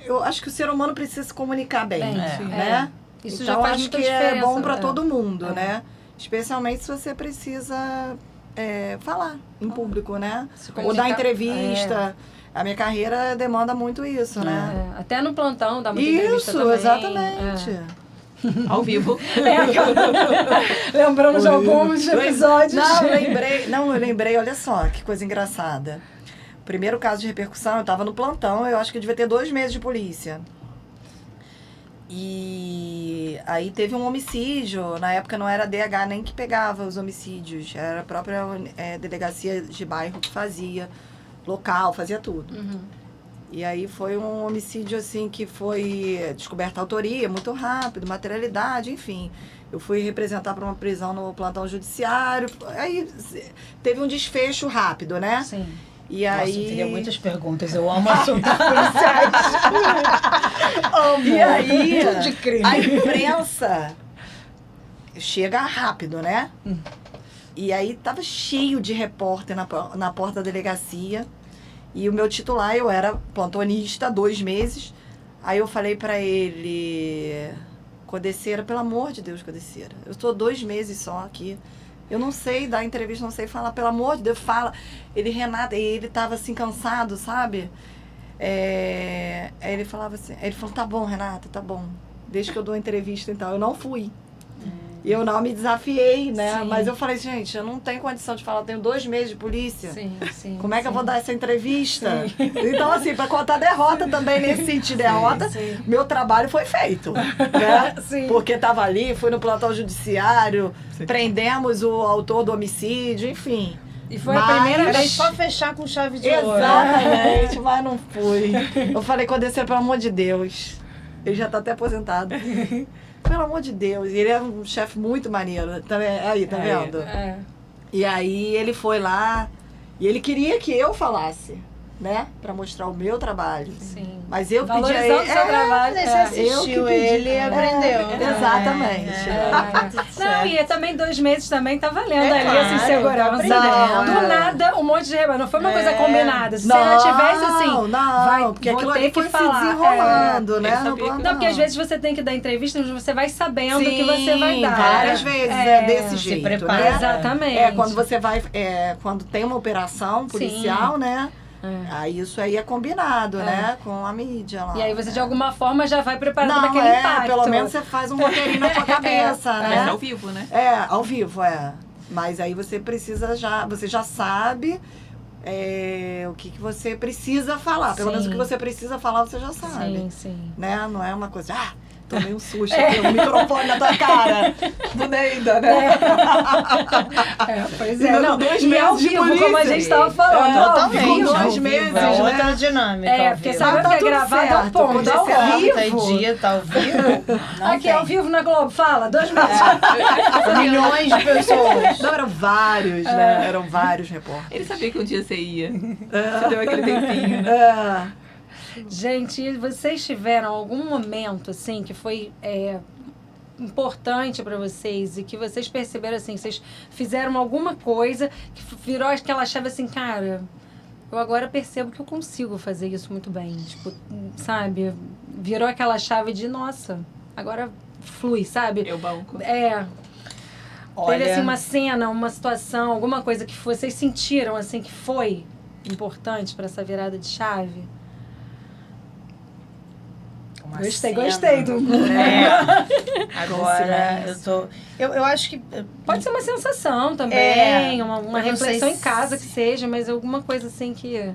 eu acho que o ser humano precisa se comunicar bem, Bem, né? Isso Então, já faz acho muita que diferença. é bom para todo mundo, né? Especialmente se você precisa falar em público, né? Se Ou dar comunicar. entrevista. A minha carreira demanda muito isso, né? Até no plantão dá muita entrevista Isso, também. exatamente. Ao vivo. Lembrando de alguns episódios. Não, eu lembrei, olha só, que coisa engraçada. O primeiro caso de repercussão, eu estava no plantão, eu acho que eu devia ter 2 meses de polícia. E aí teve um homicídio, na época não era a DH nem que pegava os homicídios, era a própria delegacia de bairro que fazia, local, fazia tudo. E aí foi um homicídio, assim, que foi descoberta a autoria muito rápido, materialidade, enfim. Eu fui representar para uma prisão no plantão judiciário. Aí teve um desfecho rápido, né? Sim. E Nossa, aí... eu teria muitas perguntas. Eu amo assuntos policiais. Amo. E aí, Tudo de crime. a imprensa chega rápido, né? E aí tava cheio de repórter na porta da delegacia. E o meu titular, eu era plantonista, 2 meses. Aí eu falei pra ele, Codeceira, pelo amor de Deus, Codeceira, eu estou 2 meses só aqui. Eu não sei dar entrevista, não sei falar, pelo amor de Deus, fala. Renata, ele tava assim, cansado, sabe? Aí ele falava assim, ele falou, tá bom, Renata, tá bom. Desde que eu dou entrevista, então. Eu não fui. E eu não me desafiei, né? Sim. Mas eu falei, gente, eu não tenho condição de falar, eu tenho 2 meses de polícia. Sim. Como é que eu vou dar essa entrevista? Então, assim, para contar derrota também nesse sentido, derrota, meu trabalho foi feito. Né? Sim. Porque estava ali, fui no plantão judiciário, prendemos o autor do homicídio, enfim. E foi a primeira Era vez. só fechar com chave de ouro. Exatamente, mas não fui. Eu falei, Codeceira, pelo amor de Deus. Ele já está até aposentado. Pelo amor de Deus. E ele é um chefe muito maneiro. Tá vendo? É. E aí ele foi lá e ele queria que eu falasse, né? Pra mostrar o meu trabalho. Sim. Mas eu pedi a Valorizando ele... o seu trabalho. Você É. assistiu ele e aprendeu. Exatamente. Não, e também 2 meses também tá valendo ali claro, essa insegurança. tá aprendendo. Do nada, um monte de rebate. Não foi uma coisa combinada. Se Não, você já tivesse assim, não, porque vou aquilo ter ali que foi falar. se desenrolando, né? Ele No sabia que- plantão. Não, porque às vezes você tem que dar entrevista, mas você vai sabendo o Sim, que você vai dar. várias vezes desse jeito, prepara. né? Exatamente. Quando você vai, quando tem uma operação policial, né? Aí isso aí é combinado, né? Com a mídia lá. E aí você de alguma forma já vai preparando Não, para aquele impacto. pelo menos você faz um roteirinho na sua cabeça, Mas né? ao vivo, né? Ao vivo, Mas aí você você já sabe o que você precisa falar. Pelo menos o que você precisa falar, você já sabe. Sim. Né? Não é uma coisa, tomei um susto aqui, um microfone na tua cara. Do Neida, né? Pois E não, 2 e ao meses de vivo, polícia. como a gente estava falando. ao Totalmente. vivo. 2 meses, É outra né? dinâmica. Porque ao sabe vivo. o que é tudo gravado ao certo, ponto, quando ao você é vivo. Tá dia, tá ao vivo. Não Aqui tem. ao vivo na Globo, fala, 2 meses. Milhões de pessoas. Não, eram vários, né? Eram vários repórteres. Ele sabia que um dia você ia. Você deu aquele tempinho. Gente, vocês tiveram algum momento, assim, que foi importante para vocês e que vocês perceberam, assim, vocês fizeram alguma coisa que virou aquela chave, assim, cara, eu agora percebo que eu consigo fazer isso muito bem. Tipo, sabe? Virou aquela chave de, nossa, agora flui, sabe? Eu banco. Olha, Teve, assim, uma cena, uma situação, alguma coisa que vocês sentiram, assim, que foi importante para essa virada de chave? uma Gostei cena. do... Agora, eu acho que... Pode ser uma sensação também, uma eu não reflexão sei em casa que seja, mas alguma coisa assim que...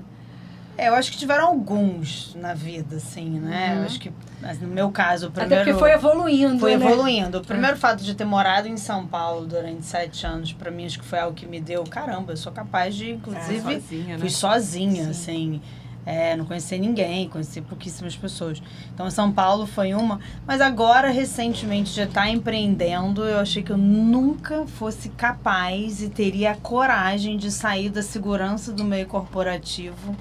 eu acho que tiveram alguns na vida, assim, né? Eu acho que, no meu caso, o primeiro... Até porque foi evoluindo, Foi né? evoluindo. O primeiro fato de ter morado em São Paulo durante 7 anos, pra mim, acho que foi algo que me deu... Caramba, eu sou capaz de, inclusive... sozinha, né? Fui sozinha, Sim. assim... não conheci ninguém, conheci pouquíssimas pessoas. Então, São Paulo foi uma. Mas agora, recentemente, já tá empreendendo. Eu achei que eu nunca fosse capaz e teria a coragem de sair da segurança do meio corporativo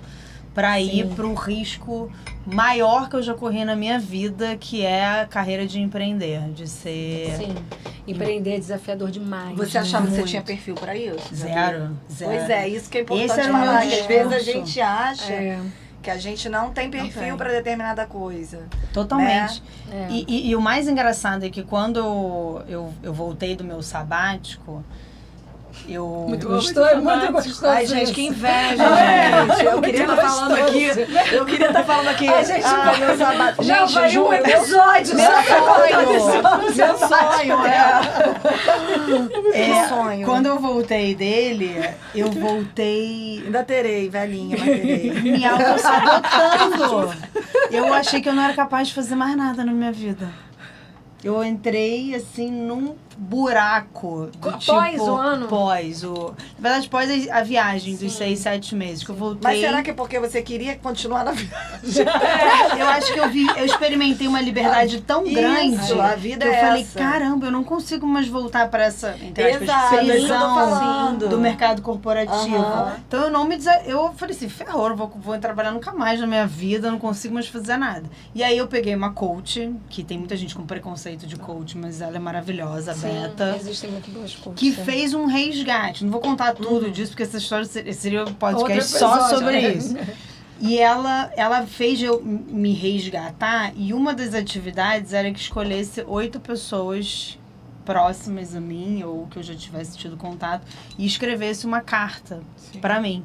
para ir para um risco maior que eu já corri na minha vida, que é a carreira de empreender, de ser... Sim. Empreender é desafiador demais. Você achava que você muito. tinha perfil para isso? Zero. Pois é, isso que é importante Esse era o meu falar, que às vezes a discurso. gente acha É. que a gente não tem perfil para determinada coisa. Totalmente. É. E o mais engraçado é que quando eu voltei do meu sabático, eu... Muito gostoso. Ai, gente, que inveja, gente. Eu queria estar falando aqui. Eu queria estar falando aqui. A gente meu sabato. Não, Gente, vai juro, episódio. meu sonho. Meu sonho, Que sonho. Quando eu voltei dele, eu voltei Ainda terei, velhinha, mas terei. me auto-sabotando. Eu achei que eu não era capaz de fazer mais nada na minha vida. Eu entrei, assim, num buraco. Do Pós o ano? Na verdade, pós a viagem dos 6, 7 meses que eu voltei. Mas será que é porque você queria continuar na viagem? Eu acho que eu experimentei uma liberdade tão grande. A vida que eu é falei, essa. caramba, eu não consigo mais voltar para essa, entre aspas, Exato, é isso que eu tô prisão falando. do mercado corporativo. Aham. Então eu não me eu falei assim, ferrou, não vou trabalhar nunca mais na minha vida, não consigo mais fazer nada. E aí eu peguei uma coach, que tem muita gente com preconceito de coach, mas ela é maravilhosa, a Beta. Existem muito boas coaches. Que fez um resgate. Não vou contar tudo disso, porque essa história seria um podcast Outro só episódio, sobre né? isso. E ela fez eu me resgatar, e uma das atividades era que escolhesse 8 pessoas próximas a mim, ou que eu já tivesse tido contato, e escrevesse uma carta pra mim,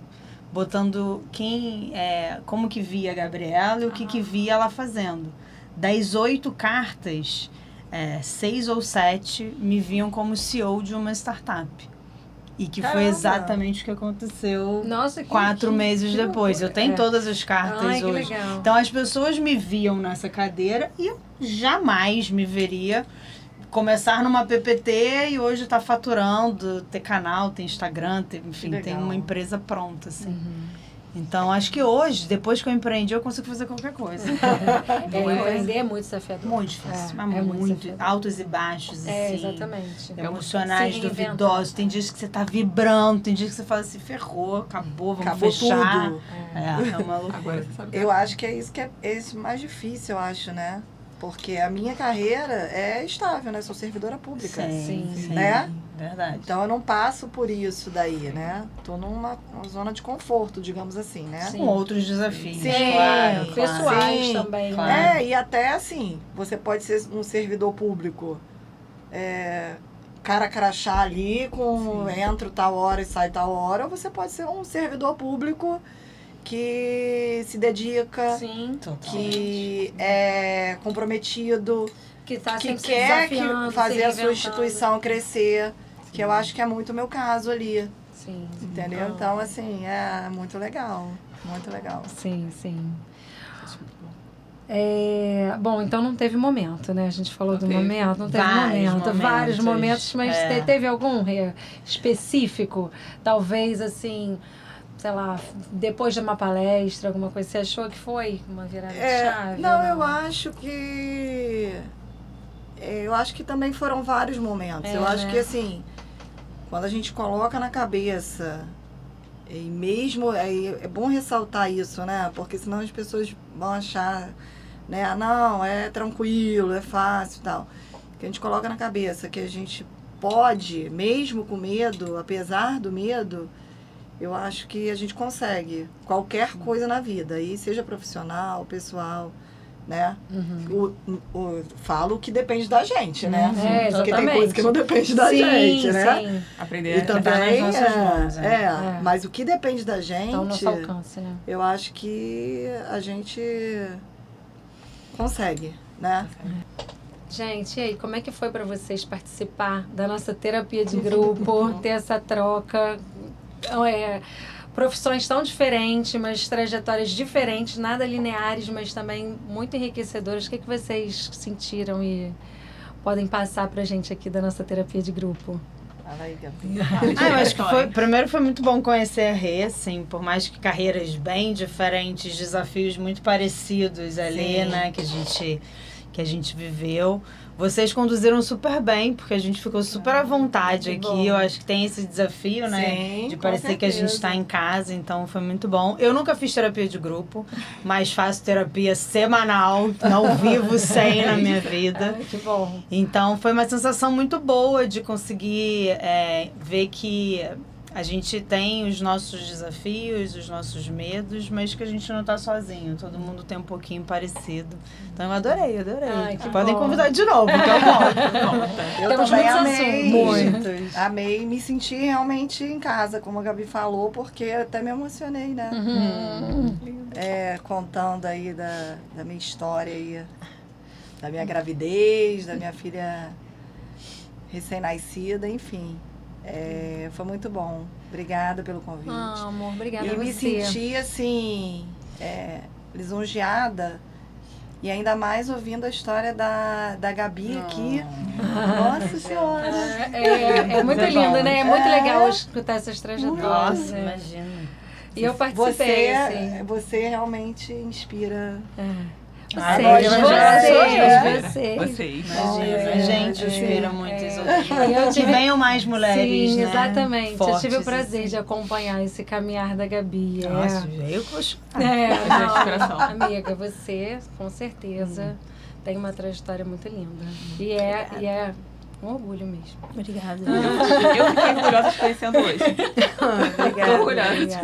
botando como que via a Gabriela e o que via ela fazendo. Das 8 cartas, 6 ou 7 me viam como CEO de uma startup. E que foi exatamente o que aconteceu. Nossa, 4 meses depois. Eu tenho todas as cartas Ai, que hoje. legal. Então as pessoas me viam nessa cadeira e eu jamais me veria começar numa PPT e hoje tá faturando, ter canal, ter Instagram, enfim, tem uma empresa pronta, assim. Então, acho que hoje, depois que eu empreendi, eu consigo fazer qualquer coisa. Empreender é muito desafiador. Muito difícil, mas muito muito. desafiador. Altos e baixos, assim. Exatamente. Emocionais, Se reinventar. duvidosos. Tem dias que você tá vibrando, tem dias que você fala assim, ferrou, acabou, vamos Acabou fechar. tudo. É uma loucura. Agora você sabe. Eu acho que é isso que é esse mais difícil, eu acho, né? Porque a minha carreira é estável, né? Sou servidora pública. Sim. Né? Verdade. Então eu não passo por isso daí, né? Tô numa zona de conforto, digamos assim, né? Com outros desafios. Sim, claro, pessoais Sim. também. Claro. Né? E até assim, você pode ser um servidor público, cara crachá ali, entro tal hora e sai tal hora, ou você pode ser um servidor público que se dedica, Sim. que é comprometido, Que tá que sempre se quer desafiando, fazer se a sua reinventando. instituição crescer, que eu acho que é muito o meu caso ali, Sim. entendeu? Então, assim, é muito legal, muito legal. Sim. Bom, então não teve momento, né? A gente falou do momento, não teve vários momentos, mas teve algum específico? Talvez, assim, sei lá, depois de uma palestra, alguma coisa, você achou que foi uma virada de chave? Não, eu acho que também foram vários momentos. Eu acho que, assim, quando a gente coloca na cabeça, e mesmo, é bom ressaltar isso, né? Porque senão as pessoas vão achar, né? Não, é tranquilo, é fácil e tal. Que a gente coloca na cabeça que a gente pode, mesmo com medo, apesar do medo, eu acho que a gente consegue qualquer coisa na vida, e seja profissional, pessoal, né? Falo que depende da gente, né? Porque tem coisa que não depende da gente, né? Sim. Aprender E também, nas nossas mãos, mas o que depende da gente, Então, nosso alcance, né? eu acho que a gente consegue, né? Gente, e aí, como é que foi para vocês participar da nossa terapia de grupo, ter essa troca? Profissões tão diferentes, mas trajetórias diferentes, nada lineares, mas também muito enriquecedoras. O que vocês sentiram e podem passar pra gente aqui da nossa terapia de grupo? Fala aí, Gabi. Eu acho que primeiro foi muito bom conhecer a Rê, assim, por mais que carreiras bem diferentes, desafios muito parecidos ali, né, que a gente viveu. Vocês conduziram super bem, porque a gente ficou super à vontade aqui. bom. Eu acho que tem esse desafio, né? Sim, de com parecer que a gente certeza. está em casa, então foi muito bom. Eu nunca fiz terapia de grupo, mas faço terapia semanal, não vivo sem na minha vida. Que bom. Então foi uma sensação muito boa de conseguir ver que a gente tem os nossos desafios, os nossos medos, mas que a gente não está sozinho. Todo mundo tem um pouquinho parecido. Então eu adorei. Ai, que Podem bom. convidar de novo, que eu volto. Eu Temos também muitos amei. Muitos. Amei, me senti realmente em casa, como a Gabi falou, porque eu até me emocionei, né? Contando aí da minha história aí, da minha gravidez, da minha filha recém-nascida, enfim. Foi muito bom. Obrigada pelo convite. Amor, obrigada a E você. me senti, assim, lisonjeada E ainda mais ouvindo a história da Gabi aqui. Nossa Senhora! É muito lindo, né? É muito legal escutar essas trajetórias. Nossa, imagina. E eu participei, você realmente inspira... Vocês. Imagina, a gente inspira muitas outras. Que venham mais mulheres, sim, né? Exatamente. Fortes, eu tive o prazer assim. de acompanhar esse caminhar da Gabi. Nossa, veio com os... inspiração. Amiga, você, com certeza, tem uma trajetória muito linda. E é um orgulho mesmo. Obrigada. Eu fiquei orgulhosa de conhecendo hoje. Obrigada. Orgulhosa.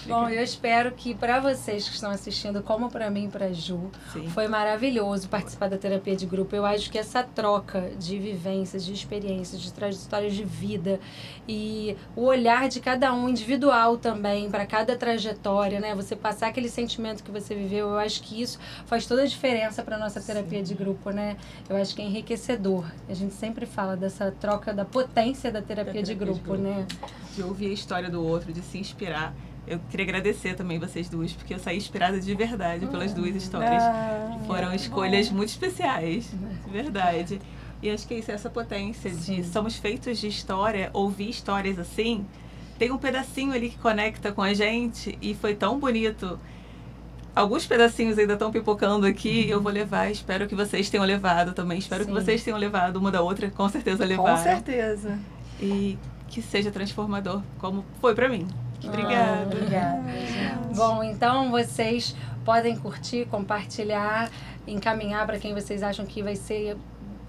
Bom, eu espero que para vocês que estão assistindo, como para mim e para Ju, Sim. foi maravilhoso participar da terapia de grupo. Eu acho que essa troca de vivências, de experiências, de trajetórias de vida e o olhar de cada um individual também para cada trajetória, né? Você passar aquele sentimento que você viveu, eu acho que isso faz toda a diferença para nossa terapia de grupo, né? Eu acho que é enriquecedor. A gente sempre fala dessa troca, da potência da terapia de grupo, né? De ouvir a história do outro, de se inspirar. Eu queria agradecer também vocês duas, porque eu saí inspirada de verdade pelas duas histórias. Foram escolhas muito especiais, de verdade. E acho que isso é essa potência de somos feitos de história, ouvir histórias assim. Tem um pedacinho ali que conecta com a gente e foi tão bonito. Alguns pedacinhos ainda estão pipocando aqui, eu vou levar, espero que vocês tenham levado também, espero que vocês tenham levado uma da outra, com certeza levaram. Com certeza. E que seja transformador, como foi pra mim. Obrigada. Obrigada. Bom, então vocês podem curtir, compartilhar, encaminhar para quem vocês acham que vai ser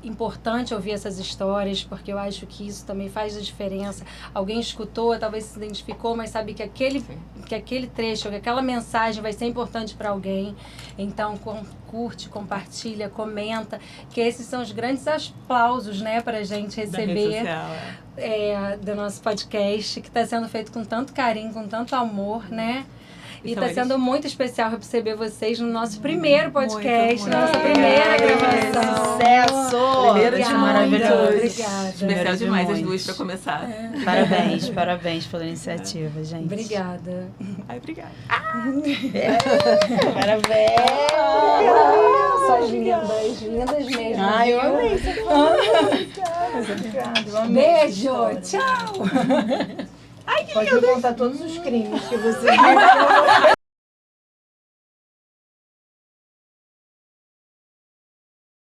importante ouvir essas histórias, porque eu acho que isso também faz a diferença. Alguém escutou, talvez se identificou, mas sabe que aquele trecho, que aquela mensagem vai ser importante para alguém. Então, curte, compartilha, comenta, que esses são os grandes aplausos, né, pra gente receber do nosso podcast, que está sendo feito com tanto carinho, com tanto amor, né? E está sendo muito especial receber vocês no nosso primeiro podcast, nossa primeira gravação. Sucesso! Primeiro de maravilhoso. Obrigada. Especial demais as duas para começar. Parabéns pela iniciativa, gente. Obrigada. Ai, obrigada. Parabéns! Suas lindas mesmo. Ai, eu amei. Beijo, tchau! Pode contar todos os crimes que você